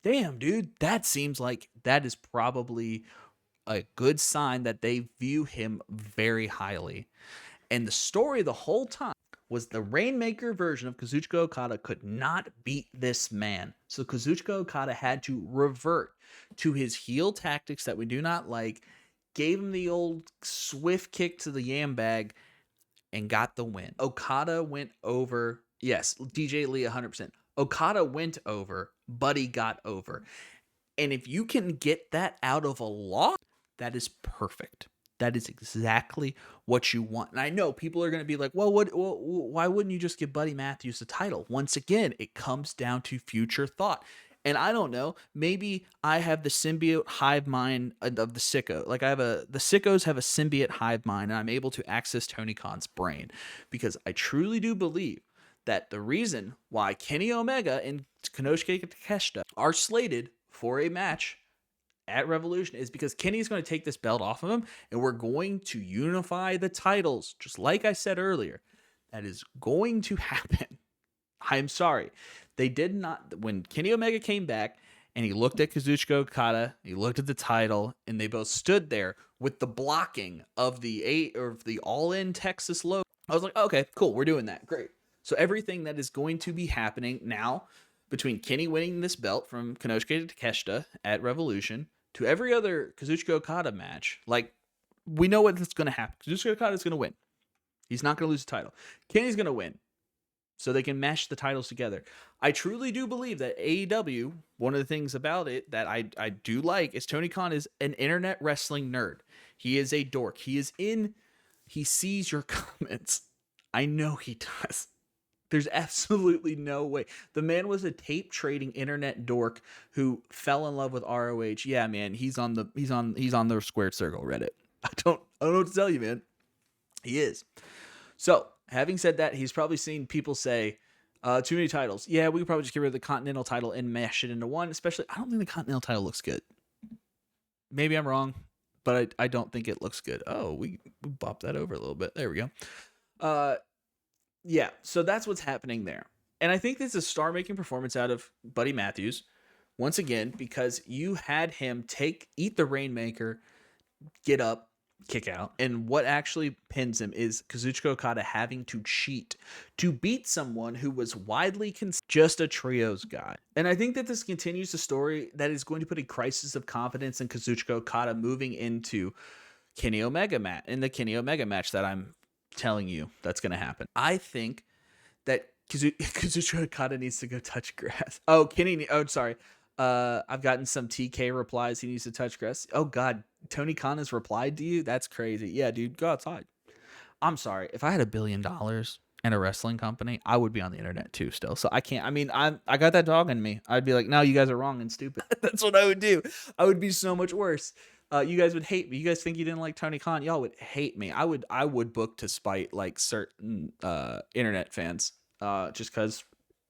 Damn, dude, that seems like that is probably a good sign that they view him very highly. And the story the whole time was the Rainmaker version of Kazuchika Okada could not beat this man. So Kazuchika Okada had to revert to his heel tactics that we do not like, gave him the old swift kick to the yam bag, and got the win. Okada went over. Yes, DJ Lee 100%. Okada went over, Buddy got over. And if you can get that out of a loss, that is perfect. That is exactly what you want. And I know people are going to be like, well, why wouldn't you just give Buddy Matthews the title? Once again, it comes down to future thought. And I don't know, maybe I have the symbiote hive mind of the sicko. Like the sickos have a symbiote hive mind, and I'm able to access Tony Khan's brain. Because I truly do believe that the reason why Kenny Omega and Konosuke Takeshita are slated for a match at Revolution is because Kenny's going to take this belt off of him, and we're going to unify the titles, just like I said earlier. That is going to happen. I'm sorry. They did not. When Kenny Omega came back and he looked at Kazuchika Okada, he looked at the title, and they both stood there with the blocking of the All In Texas logo. I was like, okay, cool, we're doing that. Great. So everything that is going to be happening now between Kenny winning this belt from Konosuke Takeshita at Revolution to every other Kazuchika Okada match, like, we know what's going to happen. Kazuchika Okada is going to win. He's not going to lose the title. Kenny's going to win, so they can mesh the titles together. I truly do believe that AEW, one of the things about it that I do like is Tony Khan is an internet wrestling nerd. He is a dork. He sees your comments. I know he does. There's absolutely no way. The man was a tape trading internet dork who fell in love with ROH. Yeah, man, he's on the Squared Circle Reddit. I don't know what to tell you, man. He is. So, having said that, he's probably seen people say, too many titles. Yeah, we could probably just get rid of the Continental title and mash it into one. Especially, I don't think the Continental title looks good. Maybe I'm wrong, but I don't think it looks good. Oh, we bopped that over a little bit. There we go. Yeah, so that's what's happening there. And I think this is a star-making performance out of Buddy Matthews, once again, because you had him eat the Rainmaker, get up, kick out. And what actually pins him is Kazuchika Okada having to cheat to beat someone who was widely considered just a trios guy. And I think that this continues the story that is going to put a crisis of confidence in Kazuchika Okada moving into Kenny Omega match, in the Kenny Omega match that I'm telling you that's going to happen. I think that Kazuchika Okada needs to go touch grass. Sorry. I've gotten some TK replies. He needs to touch grass. Oh God, Tony Khan has replied to you. That's crazy. Yeah, dude, go outside. I'm sorry. If I had $1 billion and a wrestling company, I would be on the internet too still. So I can't. I mean, I got that dog in me. I'd be like, no, you guys are wrong and stupid. That's what I would do. I would be so much worse. You guys would hate me. You guys think you didn't like Tony Khan? Y'all would hate me. I would book to spite like certain internet fans just because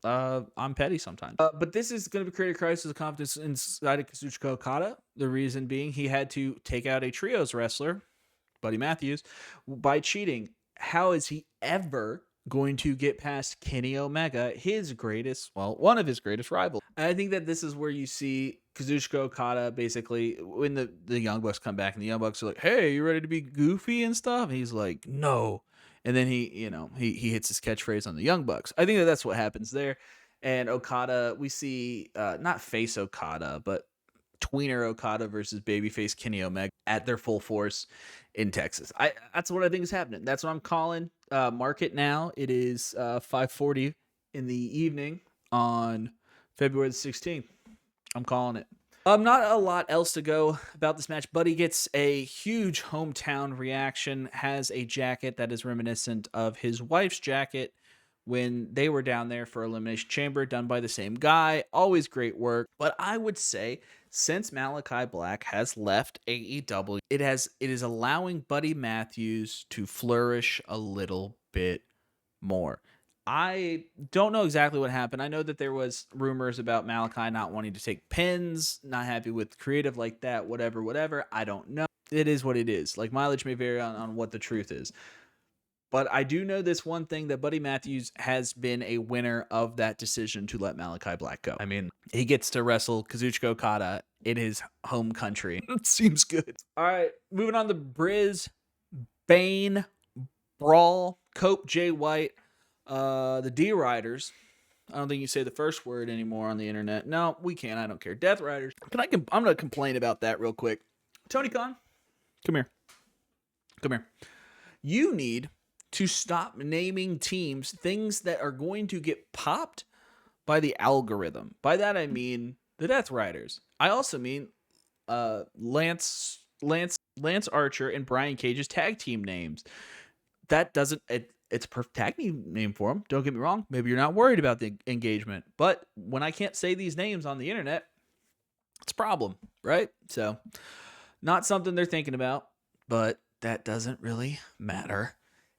I'm petty sometimes. But this is going to create a crisis of confidence inside of Kazuchika Okada. The reason being he had to take out a trios wrestler, Buddy Matthews, by cheating. How is he ever going to get past Kenny Omega, one of his greatest rivals? And I think that this is where you see Kazuchika Okada basically, when the Young Bucks come back and the Young Bucks are like, hey, you ready to be goofy and stuff? And he's like, no. And then he hits his catchphrase on the Young Bucks. I think that that's what happens there. And Okada, we see not face Okada, but tweener Okada versus babyface Kenny Omega at their full force in Texas. That's what I think is happening. That's what I'm calling. Mark it now. It is 5:40 in the evening on February the 16th. I'm calling it. Not a lot else to go about this match. Buddy gets a huge hometown reaction, has a jacket that is reminiscent of his wife's jacket when they were down there for Elimination Chamber, done by the same guy. Always great work. But I would say since Malachi Black has left AEW, it is allowing Buddy Matthews to flourish a little bit more. I don't know exactly what happened. I know that there was rumors about Malachi not wanting to take pins, not happy with creative like that, whatever. I don't know. It is what it is. Like, mileage may vary on what the truth is. But I do know this one thing, that Buddy Matthews has been a winner of that decision to let Malachi Black go. I mean, he gets to wrestle Kazuchika Okada in his home country. It seems good. All right, moving on to Brisbane Brawl, Cope Jay White, the D Riders. I don't think you say the first word anymore on the internet. No, we can't. I don't care. Death Riders. I'm going to complain about that real quick. Tony Khan, come here. You need to stop naming teams things that are going to get popped by the algorithm. By that I mean the Death Riders. I also mean Lance Archer and Brian Cage's tag team names. That doesn't it's a perfect tag team name for them. Don't get me wrong. Maybe you're not worried about the engagement, but when I can't say these names on the internet, it's a problem, right? So, not something they're thinking about, but that doesn't really matter.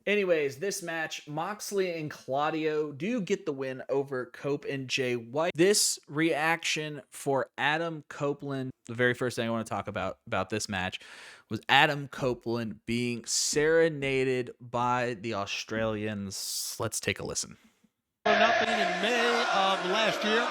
Anyways, this match, Moxley and Claudio do get the win over Cope and Jay White. This reaction for Adam Copeland, the very first thing I want to talk about this match was Adam Copeland being serenaded by the Australians. Let's take a listen. Nothing in May of last year.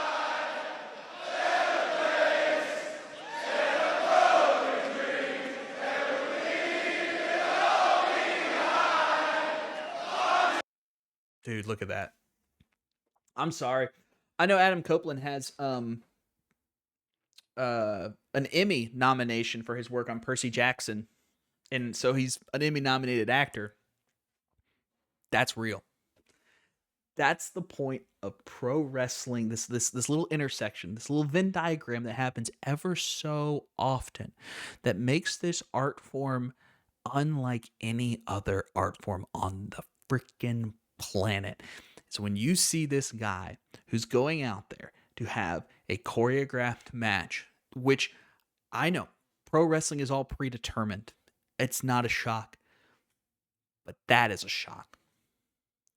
Dude, look at that. I'm sorry. I know Adam Copeland has an Emmy nomination for his work on Percy Jackson. And so he's an Emmy nominated actor. That's real. That's the point of pro wrestling. This little intersection, this little Venn diagram that happens ever so often that makes this art form unlike any other art form on the freaking planet. So when you see this guy who's going out there to have a choreographed match, which I know pro wrestling is all predetermined, it's not a shock, but that is a shock.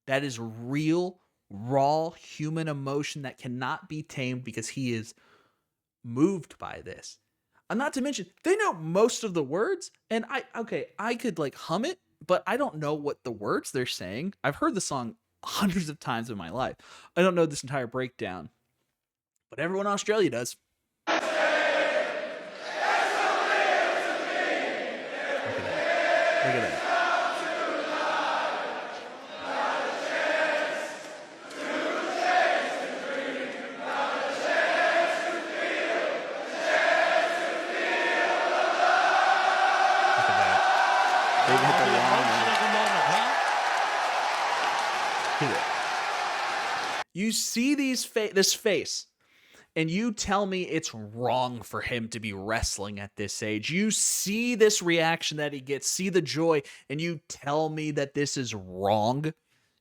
That is real, raw human emotion that cannot be tamed because he is moved by this. And not to mention, they know most of the words, and I could like hum it, but I don't know what the words they're saying. I've heard the song hundreds of times in my life. I don't know this entire breakdown, but everyone in Australia does. Look at that. at that. Look at that. They hit the long one. Look at that. You see this face, and you tell me it's wrong for him to be wrestling at this age. You see this reaction that he gets, see the joy, and you tell me that this is wrong.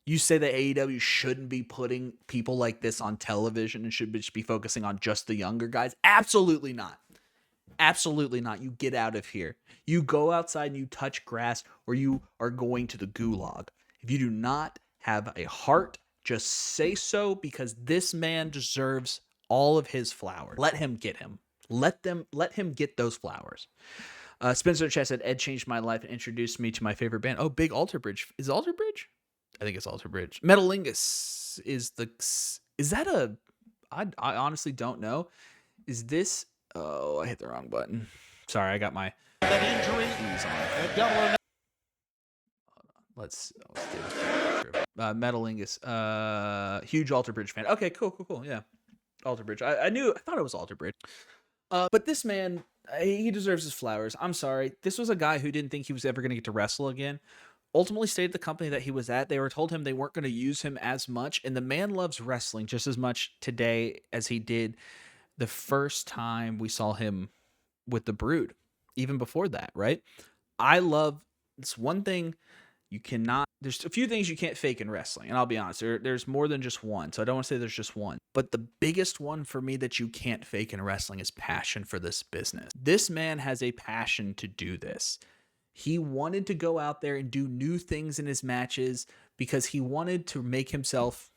You say that AEW shouldn't be putting people like this on television and should be focusing on just the younger guys. Absolutely not. Absolutely not. You get out of here. You go outside and you touch grass, or you are going to the gulag. If you do not have a heart, just say so, because this man deserves all of his flowers. Let him get him. Let him get those flowers. Spencer Chess said, Ed changed my life and introduced me to my favorite band. Oh, Big Alter Bridge. Is it Alter Bridge? I think it's Alter Bridge. Metalingus is that a, I honestly don't know. Is this, oh, I hit the wrong button. Sorry, I got my keys on. Let's do this. Metalingus, huge Alter Bridge fan. Okay, cool. Yeah. Alter Bridge. I thought it was Alter Bridge. But this man, he deserves his flowers. I'm sorry. This was a guy who didn't think he was ever going to get to wrestle again. Ultimately stayed at the company that he was at. They were told him they weren't going to use him as much. And the man loves wrestling just as much today as he did the first time we saw him with the Brood. Even before that, right? I love, it's one thing you cannot, there's a few things you can't fake in wrestling. And I'll be honest, there's more than just one. So I don't want to say there's just one. But the biggest one for me that you can't fake in wrestling is passion for this business. This man has a passion to do this. He wanted to go out there and do new things in his matches because he wanted to make himself,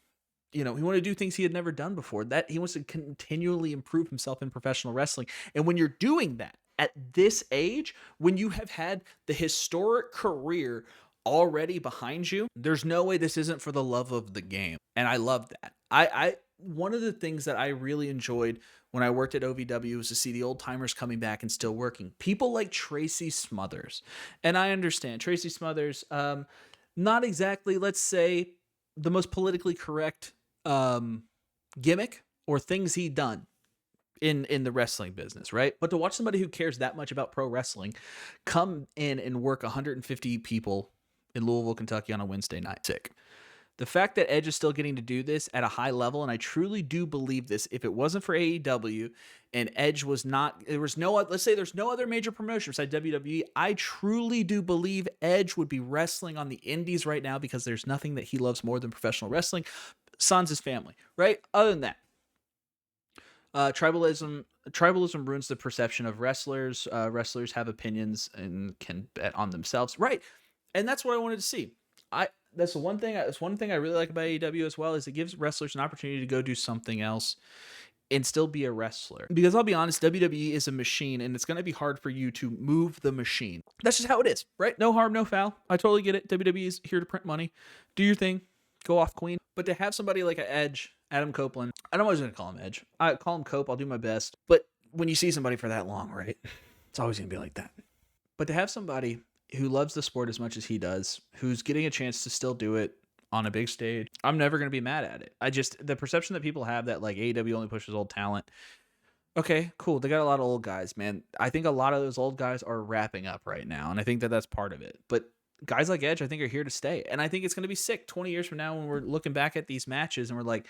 he wanted to do things he had never done before. That he wants to continually improve himself in professional wrestling. And when you're doing that at this age, when you have had the historic career already behind you, there's no way this isn't for the love of the game. And I love that. I one of the things that I really enjoyed when I worked at OVW was to see the old timers coming back and still working. People like Tracy Smothers. And I understand Tracy Smothers, not exactly, let's say, the most politically correct gimmick or things he done in the wrestling business, right? But to watch somebody who cares that much about pro wrestling come in and work 150 people in Louisville, Kentucky on a Wednesday night. Sick. The fact that Edge is still getting to do this at a high level, and I truly do believe this, if it wasn't for AEW and Edge was not, let's say there's no other major promotion besides WWE, I truly do believe Edge would be wrestling on the indies right now because there's nothing that he loves more than professional wrestling. Sans his family, right? Other than that, tribalism ruins the perception of wrestlers. Wrestlers have opinions and can bet on themselves, right? And that's what I wanted to see. That's one thing I really like about AEW as well, is it gives wrestlers an opportunity to go do something else and still be a wrestler. Because I'll be honest, WWE is a machine, and it's going to be hard for you to move the machine. That's just how it is, right? No harm, no foul. I totally get it. WWE is here to print money. Do your thing. Go off queen. But to have somebody like an Edge, Adam Copeland, I don't always going to call him Edge. I call him Cope. I'll do my best. But when you see somebody for that long, right, it's always going to be like that. But to have somebody who loves the sport as much as he does, who's getting a chance to still do it on a big stage, I'm never going to be mad at it. The perception that people have that like AEW only pushes old talent. Okay, cool. They got a lot of old guys, man. I think a lot of those old guys are wrapping up right now, and I think that that's part of it. But guys like Edge, I think, are here to stay. And I think it's going to be sick 20 years from now when we're looking back at these matches and we're like,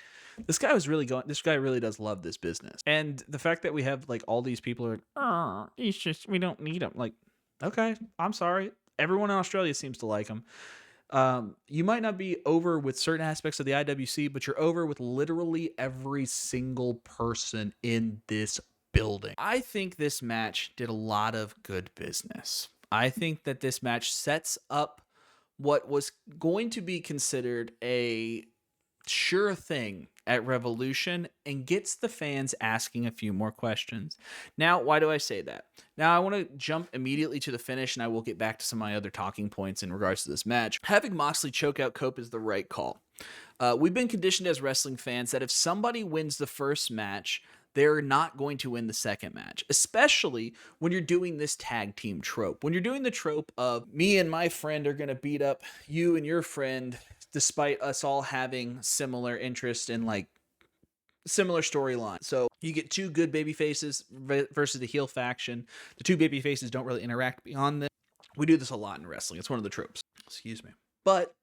this guy really does love this business. And the fact that we have like all these people are, oh, we don't need him. Like, okay, I'm sorry. Everyone in Australia seems to like him. You might not be over with certain aspects of the IWC, but you're over with literally every single person in this building. I think this match did a lot of good business. I think that this match sets up what was going to be considered a sure thing at Revolution and gets the fans asking a few more questions. Now, why do I say that? Now, I want to jump immediately to the finish, and I will get back to some of my other talking points in regards to this match. Having Moxley choke out Cope is the right call. We've been conditioned as wrestling fans that if somebody wins the first match, they're not going to win the second match, especially when you're doing this tag team trope. When you're doing the trope of me and my friend are going to beat up you and your friend, despite us all having similar interest in like similar storyline. So you get two good baby faces versus the heel faction. The two baby faces don't really interact beyond this. We do this a lot in wrestling. It's one of the tropes. Excuse me. But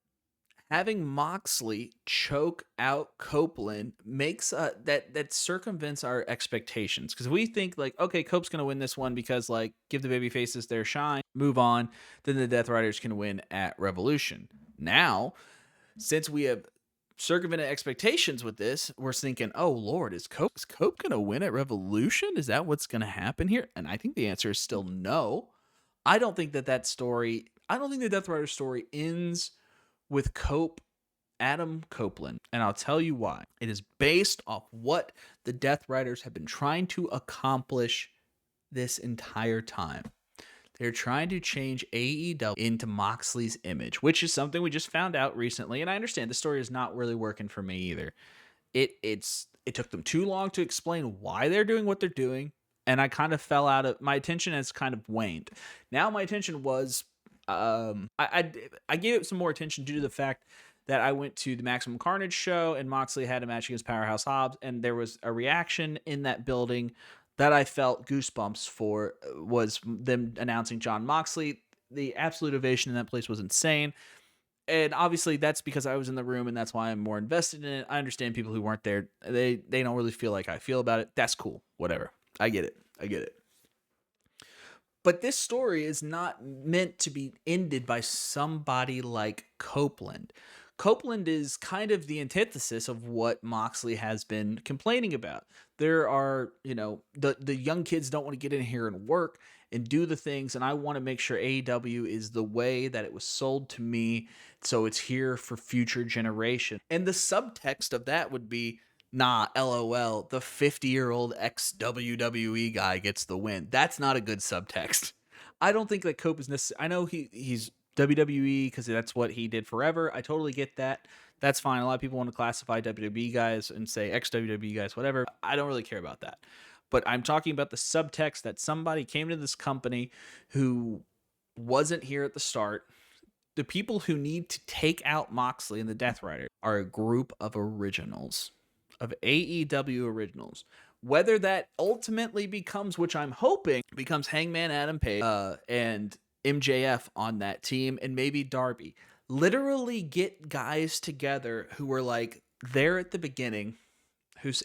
having Moxley choke out Copeland makes that circumvents our expectations, because we think like, okay, Cope's gonna win this one because like give the baby faces their shine, move on, then the Death Riders can win at Revolution. Now, since we have circumvented expectations with this, we're thinking, oh Lord, is Cope gonna win at Revolution? Is that what's gonna happen here? And I think the answer is still no. I don't think the Death Rider story ends with Adam Copeland, and I'll tell you why. It is based off what the Death Riders have been trying to accomplish this entire time. They're trying to change AEW into Moxley's image, which is something we just found out recently, and I understand the story is not really working for me either. It took them too long to explain why they're doing what they're doing, and I kind of fell out of my attention has kind of waned. Now my attention was I gave it some more attention due to the fact that I went to the Maximum Carnage show and Moxley had a match against Powerhouse Hobbs, and there was a reaction in that building that I felt goosebumps for, was them announcing John Moxley. The absolute ovation in that place was insane. And obviously that's because I was in the room and that's why I'm more invested in it. I understand people who weren't there. They don't really feel like I feel about it. That's cool. Whatever. I get it. But this story is not meant to be ended by somebody like Copeland. Copeland is kind of the antithesis of what Moxley has been complaining about. There are, the young kids don't want to get in here and work and do the things, and I want to make sure AEW is the way that it was sold to me, so it's here for future generation. And the subtext of that would be, nah, LOL, the 50-year-old ex-WWE guy gets the win. That's not a good subtext. I don't think that Cope is necessary. I know he's WWE because that's what he did forever. I totally get that. That's fine. A lot of people want to classify WWE guys and say ex-WWE guys, whatever. I don't really care about that. But I'm talking about the subtext that somebody came to this company who wasn't here at the start. The people who need to take out Moxley and the Death Rider are a group of originals. Of AEW originals. Whether that ultimately becomes, which I'm hoping, becomes Hangman Adam Page and MJF on that team, and maybe Darby. Literally get guys together who were like there at the beginning.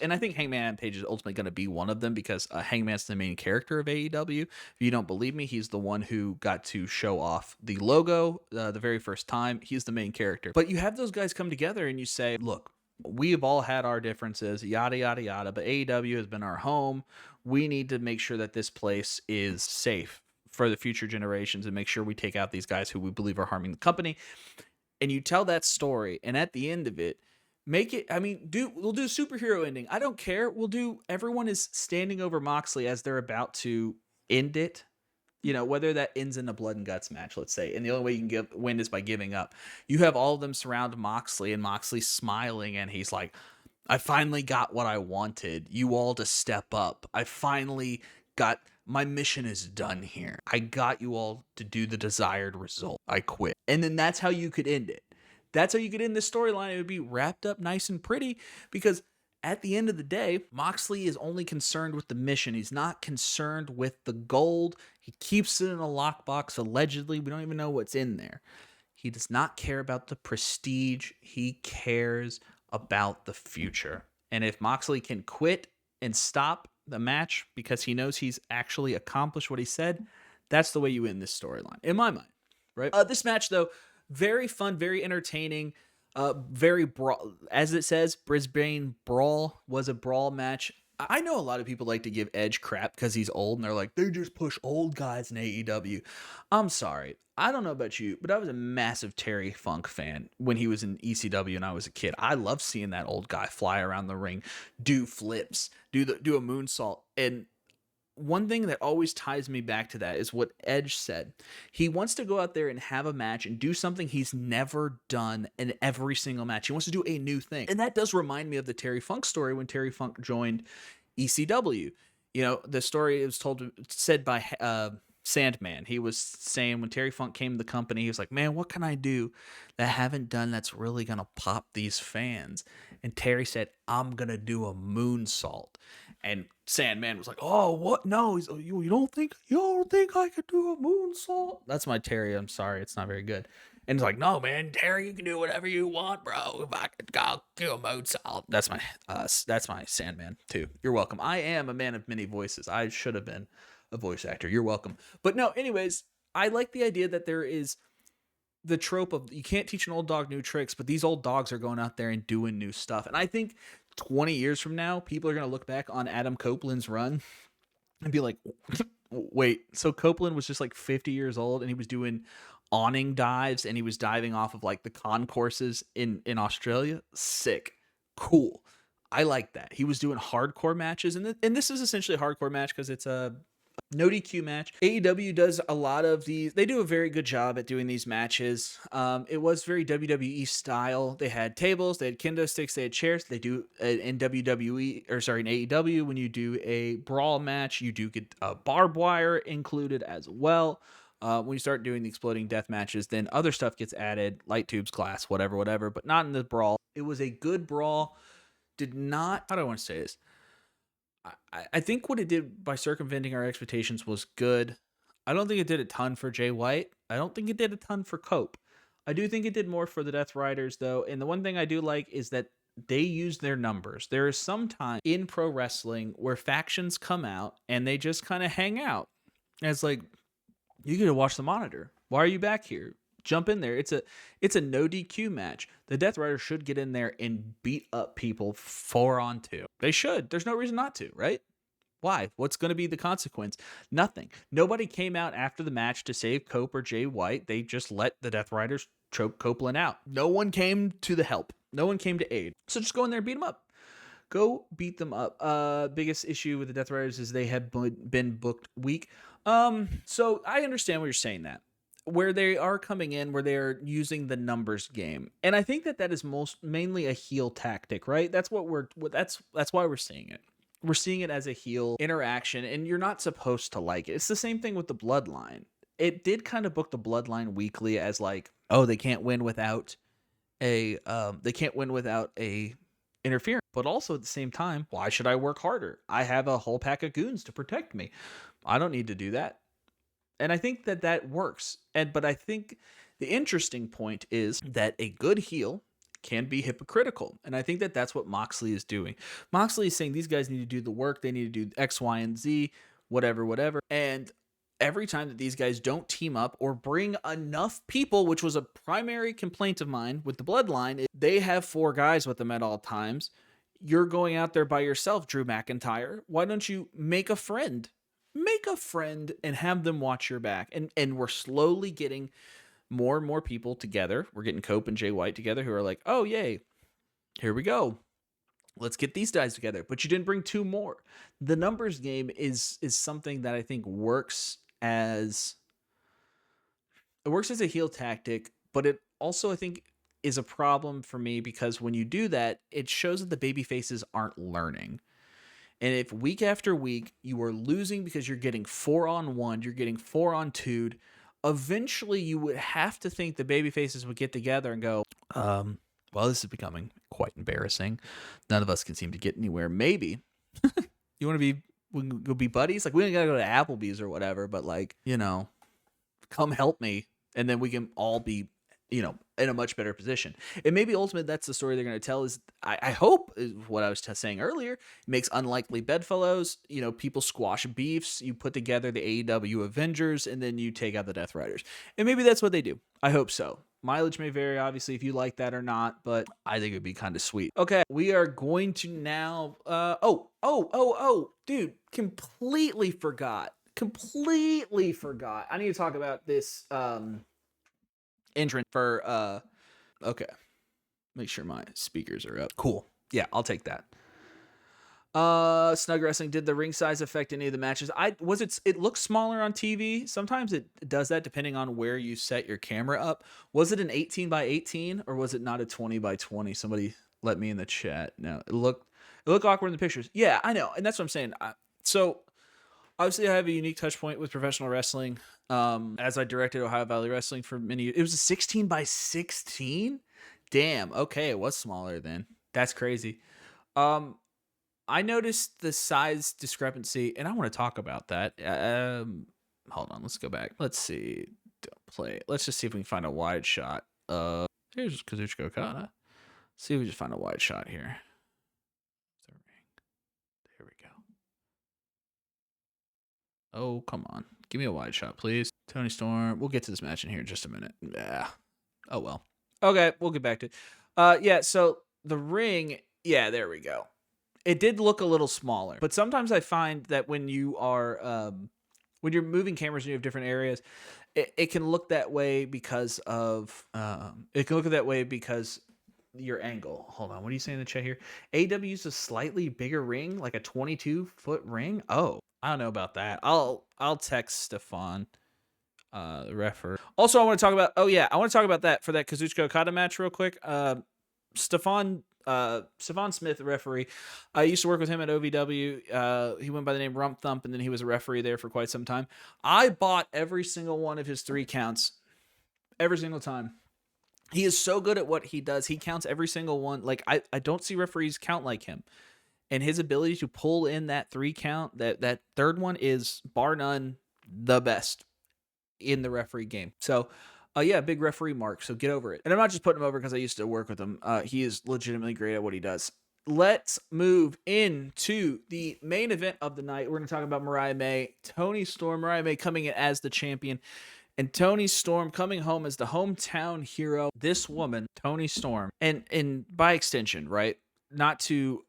And I think Hangman Adam Page is ultimately going to be one of them, because Hangman's the main character of AEW. If you don't believe me, he's the one who got to show off the logo the very first time. He's the main character. But you have those guys come together and you say, look, we have all had our differences, yada, yada, yada, but AEW has been our home. We need to make sure that this place is safe for the future generations and make sure we take out these guys who we believe are harming the company. And you tell that story, and at the end of it, we'll do a superhero ending. I don't care. Everyone is standing over Moxley as they're about to end it. Whether that ends in a blood and guts match, let's say, and the only way you can win is by giving up. You have all of them surround Moxley, and Moxley's smiling, and he's like, I finally got what I wanted. You all to step up. I finally got, my mission is done here. I got you all to do the desired result. I quit. And then that's how you could end it. That's how you could end this storyline. It would be wrapped up nice and pretty, because at the end of the day, Moxley is only concerned with the mission. He's not concerned with the gold. He keeps it in a lockbox, allegedly. We don't even know what's in there. He does not care about the prestige. He cares about the future. And if Moxley can quit and stop the match because he knows he's actually accomplished what he said, that's the way you end this storyline, in my mind. Right? This match, though, very fun, very entertaining. Very brawl, as it says, Brisbane Brawl was a brawl match. I know a lot of people like to give Edge crap because he's old, and they're like, they just push old guys in AEW. I'm sorry. I don't know about you, but I was a massive Terry Funk fan when he was in ECW and I was a kid. I love seeing that old guy fly around the ring, do flips, do a moonsault. And one thing that always ties me back to that is what Edge said. He wants to go out there and have a match and do something he's never done in every single match. He wants to do a new thing. And that does remind me of the Terry Funk story when Terry Funk joined ECW. You know, the story was said by Sandman. He was saying when Terry Funk came to the company, he was like, man, what can I do that I haven't done that's really going to pop these fans? And Terry said, I'm going to do a moonsault. And Sandman was like, oh, what? No, he's, you don't think I could do a moonsault? That's my Terry. I'm sorry. It's not very good. And he's like, no, man, Terry, you can do whatever you want, bro. If I could go do a moonsault. That's my Sandman too. You're welcome. I am a man of many voices. I should have been a voice actor. You're welcome. But no, anyways, I like the idea that there is the trope of you can't teach an old dog new tricks, but these old dogs are going out there and doing new stuff. And I think 20 years from now, people are going to look back on Adam Copeland's run and be like, wait, so Copeland was just like 50 years old and he was doing awning dives and he was diving off of like the concourses in Australia? Sick. Cool. I like that. He was doing hardcore matches, and this is essentially a hardcore match because it's a no DQ match. AEW does a lot of these. They do a very good job at doing these matches. It was very WWE style. They had tables, they had kendo sticks, they had chairs. They do in WWE, or sorry, in AEW, when you do a brawl match, you do get barbed wire included as well. When you start doing the exploding death matches, then other stuff gets added, light tubes, glass, whatever, but not in the brawl. It was a good brawl. How do I want to say this? I think what it did by circumventing our expectations was good. I don't think it did a ton for Jay White. I don't think it did a ton for Cope. I do think it did more for the Death Riders, though. And the one thing I do like is that they use their numbers. There is some time in pro wrestling where factions come out and they just kind of hang out. And it's like, you get to watch the monitor. Why are you back here? Jump in there. It's a no DQ match. The Death Riders should get in there and beat up people 4-on-2. They should. There's no reason not to, right? Why? What's going to be the consequence? Nothing. Nobody came out after the match to save Cope or Jay White. They just let the Death Riders choke Copeland out. No one came to the help. No one came to aid. So just go in there and beat them up. Go beat them up. Biggest issue with the Death Riders is they have been booked weak. So I understand what you're saying, that where they are coming in, where they're using the numbers game. And I think that is mainly a heel tactic, right? That's why we're seeing it. We're seeing it as a heel interaction, and you're not supposed to like it. It's the same thing with the Bloodline. It did kind of book the Bloodline weekly as like, oh, they can't win without a interference. But also at the same time, why should I work harder? I have a whole pack of goons to protect me. I don't need to do that. And I think that works. But I think the interesting point is that a good heel can be hypocritical. And I think that's what Moxley is doing. Moxley is saying these guys need to do the work. They need to do X, Y, and Z, whatever. And every time that these guys don't team up or bring enough people, which was a primary complaint of mine with the Bloodline, they have 4 guys with them at all times. You're going out there by yourself, Drew McIntyre. Why don't you make a friend? Make a friend and have them watch your back. And we're slowly getting more and more people together. We're getting Cope and Jay White together who are like, oh, yay, here we go. Let's get these guys together. But you didn't bring 2 more. The numbers game is something that I think works as a heel tactic, but it also, I think, is a problem for me because when you do that, it shows that the baby faces aren't learning. And if week after week you are losing because you're getting 4-on-1, you're getting 4-on-2'd, eventually you would have to think the baby faces would get together and go, well, this is becoming quite embarrassing. None of us can seem to get anywhere. Maybe we can go be buddies. Like, we don't gotta go to Applebee's or whatever, but like, come help me. And then we can all be, in a much better position. And maybe ultimately that's the story they're going to tell is, I hope, is what I was saying earlier, it makes unlikely bedfellows, people squash beefs, you put together the AEW Avengers, and then you take out the Death Riders. And maybe that's what they do. I hope so. Mileage may vary, obviously, if you like that or not, but I think it would be kind of sweet. Okay, we are going to now, dude, completely forgot. I need to talk about this, entrance for okay, make sure my speakers are up. Cool. Yeah, I'll take that. Snug wrestling. Did the ring size affect any of the matches? It looks smaller on TV. Sometimes it does that depending on where you set your camera up. Was it an 18 by 18 or was it not a 20 by 20? Somebody let me in the chat. No, it looked awkward in the pictures. Yeah, I know. And that's what I'm saying. So obviously I have a unique touch point with professional wrestling. As I directed Ohio Valley Wrestling for many years. It was a 16 by 16. Damn. Okay. It was smaller then. That's crazy. I noticed the size discrepancy, and I want to talk about that. Hold on, let's go back. Let's see. Don't play. Let's just see if we can find a wide shot. Here's Kazuchika Okada. See if we just find a wide shot here. There we go. Oh, come on. Give me a wide shot, please. Toni Storm. We'll get to this match in here in just a minute. Yeah. Oh, well. Okay, we'll get back to it. Yeah, so the ring. Yeah, there we go. It did look a little smaller, but sometimes I find that when you are when you're moving cameras and you have different areas, it can look that way because of your angle. Hold on, what are you saying in the chat here? AEW used a slightly bigger ring, like a 22-foot ring. Oh, I don't know about that. I'll text Stefan, the referee. Also, I want to talk about that for that Kazuchika Okada match real quick. Stefan Smith, the referee. I used to work with him at OVW. He went by the name Rump Thump, and then he was a referee there for quite some time. I bought every single one of his 3 counts. Every single time. He is so good at what he does. He counts every single one. Like, I don't see referees count like him. And his ability to pull in that 3 count, that third one is, bar none, the best in the referee game. So, yeah, big referee mark, so get over it. And I'm not just putting him over because I used to work with him. He is legitimately great at what he does. Let's move into the main event of the night. We're going to talk about Mariah May. Toni Storm, Mariah May coming in as the champion. And Toni Storm coming home as the hometown hero. This woman, Toni Storm, and by extension, right? Not to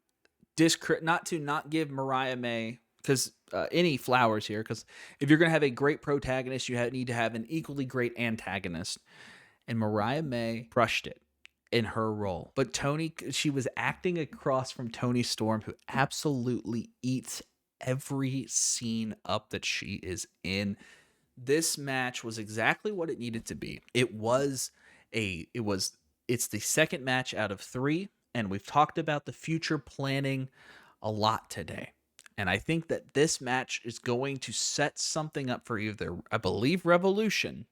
not give Mariah May because any flowers here, because if you're going to have a great protagonist, you need to have an equally great antagonist. And Mariah May crushed it in her role. But she was acting across from Toni Storm, who absolutely eats every scene up that she is in. This match was exactly what it needed to be. It's the second match out of 3, and we've talked about the future planning a lot today. And I think that this match is going to set something up for either, I believe, Revolution,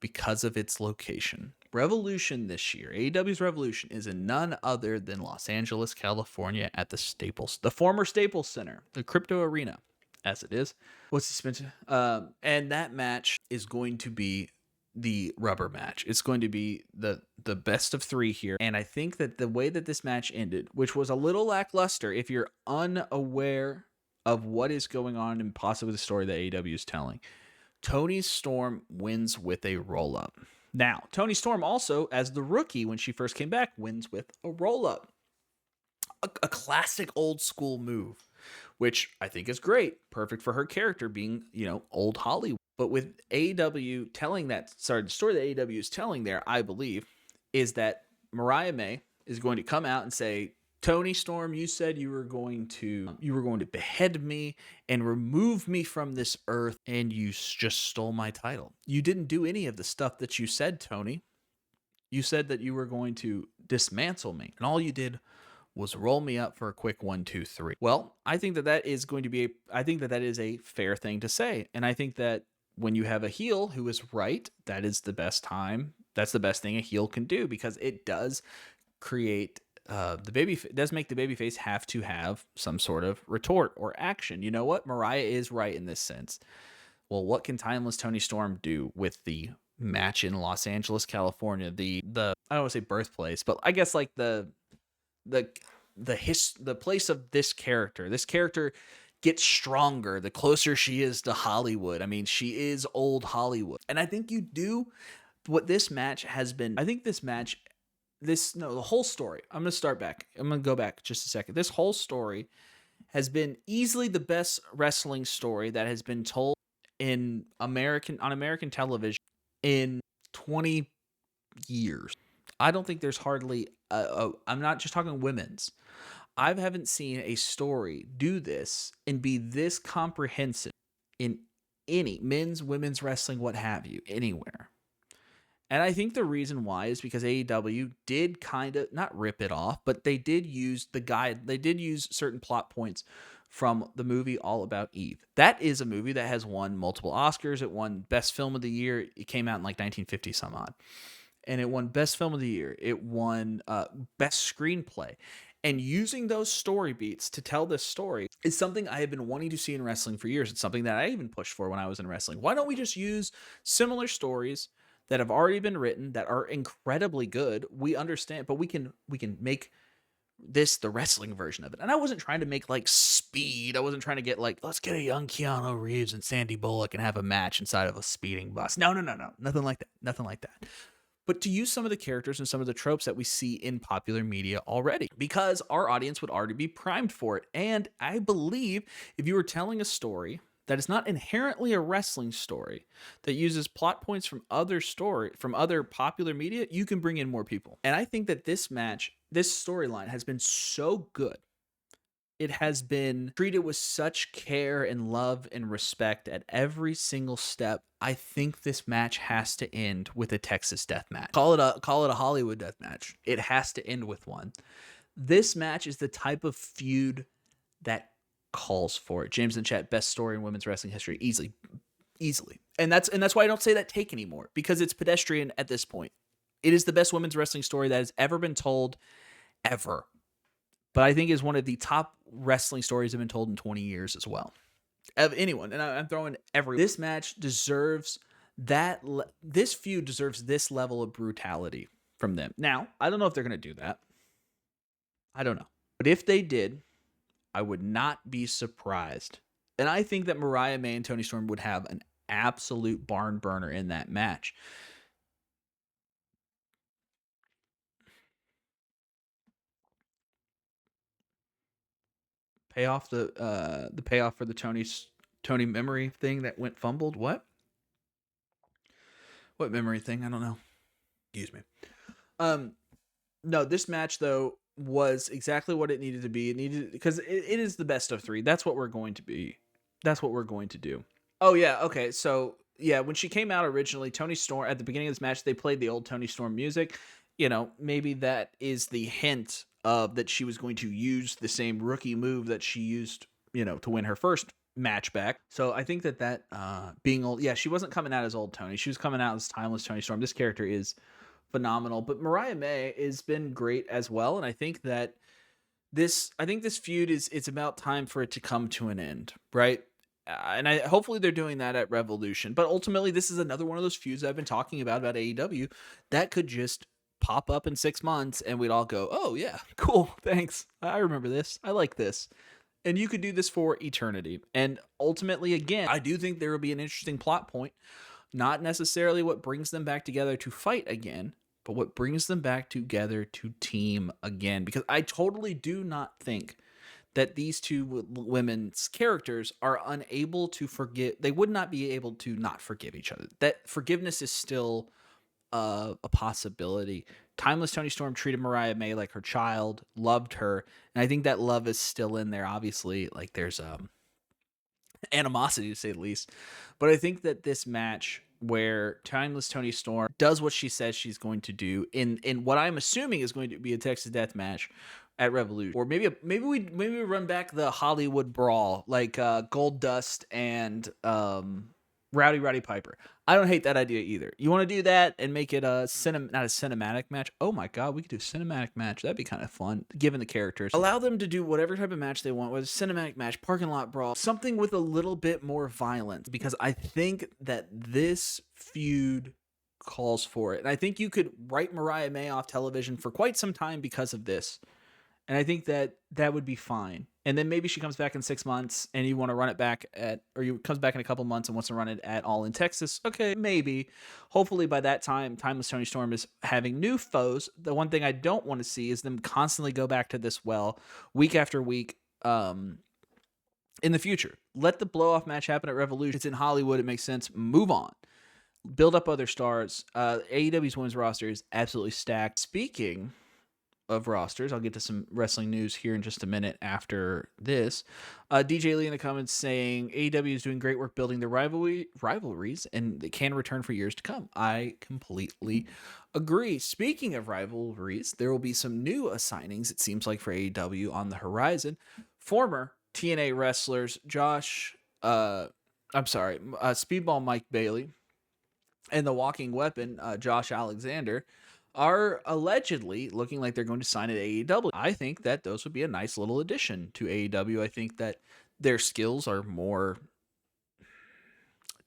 because of its location. Revolution this year, AEW's Revolution, is in none other than Los Angeles, California, at the former Staples Center, the Crypto Arena, as it is. What's the Spencer? And that match is going to be the rubber match. It's going to be the best of 3 here. And I think that the way that this match ended, which was a little lackluster, if you're unaware of what is going on and possibly the story that AEW is telling, Toni Storm wins with a roll-up. Now, Toni Storm also, as the rookie when she first came back, wins with a roll-up. A classic old school move, which I think is great. Perfect for her character being, old Hollywood. But with AEW telling the story that AEW is telling there, I believe, is that Mariah May is going to come out and say, Toni Storm, you said you were going to behead me and remove me from this earth, and you just stole my title. You didn't do any of the stuff that you said, Toni. You said that you were going to dismantle me, and all you did was roll me up for a quick 1, 2, 3. Well, I think that is a fair thing to say, and I think that when you have a heel who is right, that is the best time. That's the best thing a heel can do, because it does create does make the babyface have to have some sort of retort or action. You know what? Mariah is right in this sense. Well, what can timeless Toni Storm do with the match in Los Angeles, California? The I don't want to say birthplace, but I guess like the place of this character. This character gets stronger the closer she is to Hollywood. I mean, she is old Hollywood. And I think you do what this match has been. I think the whole story. I'm going to start back. I'm going to go back just a second. This whole story has been easily the best wrestling story that has been told on American television in 20 years. I don't think there's hardly I'm not just talking women's. I haven't seen a story do this and be this comprehensive in any men's, women's wrestling, what have you, anywhere. And I think the reason why is because AEW did kind of not rip it off, but they did use they did use certain plot points from the movie All About Eve. That is a movie that has won multiple Oscars. It won Best Film of the Year. It came out in like 1950 some odd. And it won Best Film of the Year. It won Best Screenplay. And using those story beats to tell this story is something I have been wanting to see in wrestling for years. It's something that I even pushed for when I was in wrestling. Why don't we just use similar stories that have already been written that are incredibly good? We understand, but we can make this the wrestling version of it. And I wasn't trying to make like Speed. I wasn't trying to get like, let's get a young Keanu Reeves and Sandy Bullock and have a match inside of a speeding bus. No. Nothing like that. Nothing like that. But to use some of the characters and some of the tropes that we see in popular media already, because our audience would already be primed for it. And I believe if you were telling a story that is not inherently a wrestling story, that uses plot points from other popular media, you can bring in more people. And I think that this storyline has been so good. It has been treated with such care and love and respect at every single step. I think this match has to end with a Texas death match. Call it a Hollywood death match. It has to end with one. This match is the type of feud that calls for it. James in chat, best story in women's wrestling history, easily. And that's why I don't say that take anymore, because it's pedestrian at this point. It is the best women's wrestling story that has ever been told, ever. But I think is one of the top wrestling stories that have been told in 20 years as well. Of anyone. And I'm throwing everyone. This match deserves that. This feud deserves this level of brutality from them. Now, I don't know if they're going to do that. I don't know. But if they did, I would not be surprised. And I think that Mariah May and Toni Storm would have an absolute barn burner in that match. Payoff the payoff for the Tony memory thing that went fumbled. What memory thing? I don't know. Excuse me. No, this match though was exactly what it needed to be. It needed, because it is the best of three. That's what we're going to be. That's what we're going to do. Oh yeah, okay. So yeah, when she came out originally, Toni Storm, at the beginning of this match, they played the old Toni Storm music. You know, maybe that is the hint of that she was going to use the same rookie move that she used, you know, to win her first match back. So I think that being old, yeah, she wasn't coming out as old Toni. She was coming out as timeless Toni Storm. This character is phenomenal, but Mariah May has been great as well. And I think that this feud it's about time for it to come to an end, right? And hopefully they're doing that at Revolution. But ultimately, this is another one of those feuds I've been talking about AEW that could just pop up in 6 months and we'd all go, oh yeah, cool, thanks, I remember this, I like this. And you could do this for eternity. And ultimately, again, I do think there will be an interesting plot point, not necessarily what brings them back together to fight again, but what brings them back together to team again. Because I totally do not think that these two women's characters are unable to forgive. They would not be able to not forgive each other. That forgiveness is still a possibility. Timeless Toni Storm treated Mariah May like her child, loved her, and I think that love is still in there. Obviously, like there's animosity to say the least, but I think that this match where Timeless Toni Storm does what she says she's going to do in what I'm assuming is going to be a Texas death match at Revolution, or maybe we run back the Hollywood brawl like Goldust and Rowdy Piper. I don't hate that idea either. You want to do that and make it not a cinematic match? Oh my god, we could do a cinematic match. That'd be kind of fun, given the characters. Allow them to do whatever type of match they want, whether it's cinematic match, parking lot brawl, something with a little bit more violence, because I think that this feud calls for it. And I think you could write Mariah May off television for quite some time because of this. And I think that would be fine. And then maybe she comes back in 6 months and you want to run it back or you comes back in a couple months and wants to run it at All in Texas. Okay, maybe. Hopefully by that time, Timeless Toni Storm is having new foes. The one thing I don't want to see is them constantly go back to this well week after week in the future. Let the blow-off match happen at Revolution. It's in Hollywood. It makes sense. Move on. Build up other stars. AEW's women's roster is absolutely stacked. Speaking of rosters. I'll get to some wrestling news here in just a minute after this. DJ Lee in the comments saying AEW is doing great work building the rivalries and they can return for years to come. I completely agree. Speaking of rivalries, there will be some new signings, it seems like, for AEW on the horizon. Former TNA wrestlers Speedball Mike Bailey and the Walking Weapon, Josh Alexander, are allegedly looking like they're going to sign at AEW. I think that those would be a nice little addition to AEW. I think that their skills are more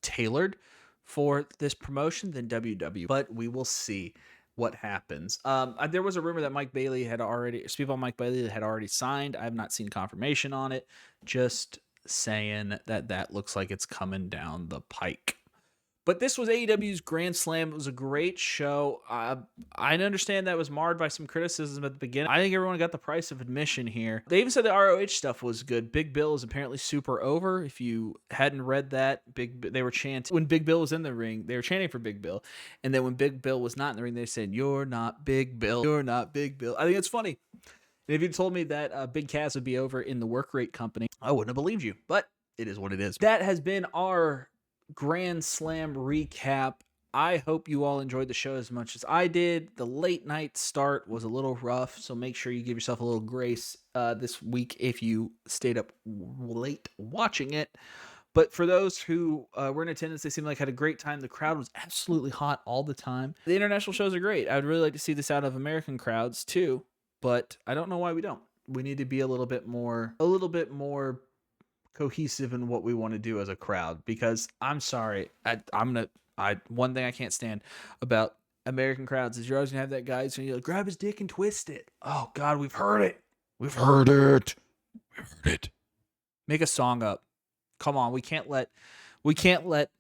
tailored for this promotion than WWE, but we will see what happens. There was a rumor that Speedball Mike Bailey had already signed. I have not seen confirmation on it. Just saying that looks like it's coming down the pike. But this was AEW's Grand Slam. It was a great show. I understand that was marred by some criticism at the beginning. I think everyone got the price of admission here. They even said the ROH stuff was good. Big Bill is apparently super over. If you hadn't read that, they were chanting. When Big Bill was in the ring, they were chanting for Big Bill. And then when Big Bill was not in the ring, they said, "You're not Big Bill. You're not Big Bill." I think it's funny. And if you told me that Big Cass would be over in the work rate company, I wouldn't have believed you. But it is what it is. That has been our Grand Slam recap. I hope you all enjoyed the show as much as I did. The late night start was a little rough, so make sure you give yourself a little grace this week if you stayed up late watching it. But for those who were in attendance, they seemed like had a great time. The crowd was absolutely hot all the time. The international shows are great. I would really like to see this out of American crowds too, but I don't know why we don't. We need to be a little bit more cohesive in what we want to do as a crowd, because I'm sorry, one thing I can't stand about American crowds is you're always gonna have that guy who's gonna grab his dick and twist it. Oh God, we've heard it. Make a song up. Come on, we can't let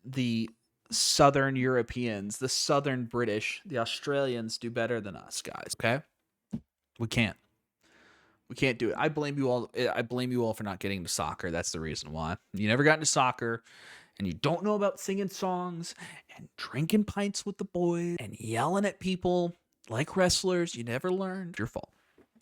the Southern Europeans, the Southern British, the Australians do better than us, guys. Okay, we can't. We can't do it. I blame you all for not getting into soccer. That's the reason why. You never got into soccer, and you don't know about singing songs and drinking pints with the boys and yelling at people like wrestlers. You never learned. It's your fault.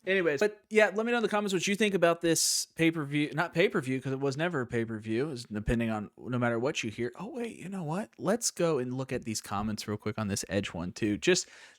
Anyways, but yeah, let me know in the comments what you think about this pay-per-view. Not pay-per-view, because it was never a pay-per-view. It's depending on no matter what you hear. Oh, wait, you know what? Let's go and look at these comments real quick on this Edge one, too.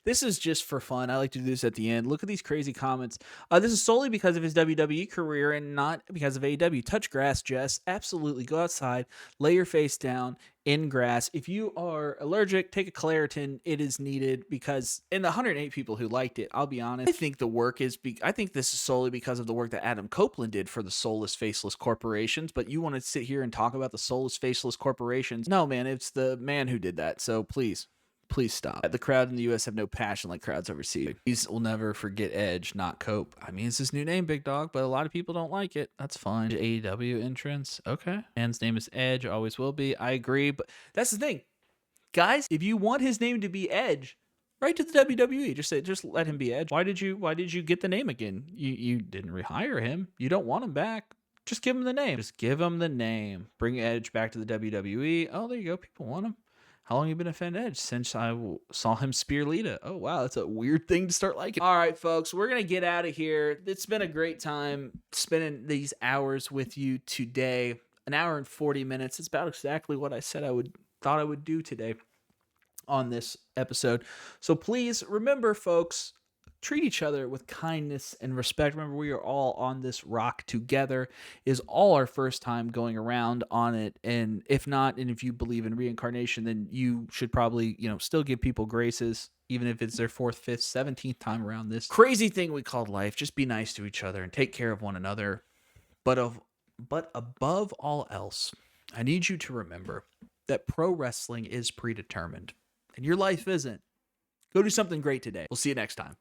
This is just for fun. I like to do this at the end. Look at these crazy comments. This is solely because of his WWE career and not because of AEW. Touch grass, Jess. Absolutely. Go outside. Lay your face down in grass. If you are allergic, take a Claritin. It is needed, because in the 108 people who liked it, I'll be honest, I think this is solely because of the work that Adam Copeland did for the soulless, faceless corporations. But you want to sit here and talk about the soulless, faceless corporations? No, man, it's the man who did that. So please stop. The crowd in the U.S. have no passion like crowds overseas. These will never forget Edge, not Cope. I mean, it's his new name, Big Dog, but a lot of people don't like it. That's fine. AEW entrance. Okay. Man's name is Edge. Always will be. I agree. But that's the thing. Guys, if you want his name to be Edge, write to the WWE. Just let him be Edge. Why did you get the name again? You didn't rehire him. You don't want him back. Just give him the name. Just give him the name. Bring Edge back to the WWE. Oh, there you go. People want him. How long have you been a fan of Edge? Since I saw him spear Lita. Oh, wow. That's a weird thing to start liking. All right, folks. We're going to get out of here. It's been a great time spending these hours with you today. An hour and 40 minutes. It's about exactly what I said thought I would do today on this episode. So please remember, folks, treat each other with kindness and respect. Remember, we are all on this rock together. It is all our first time going around on it. And if not, and if you believe in reincarnation, then you should probably, still give people graces, even if it's their 4th, 5th, 17th time around this crazy thing we called life. Just be nice to each other and take care of one another. But above all else, I need you to remember that pro wrestling is predetermined and your life isn't. Go do something great today. We'll see you next time.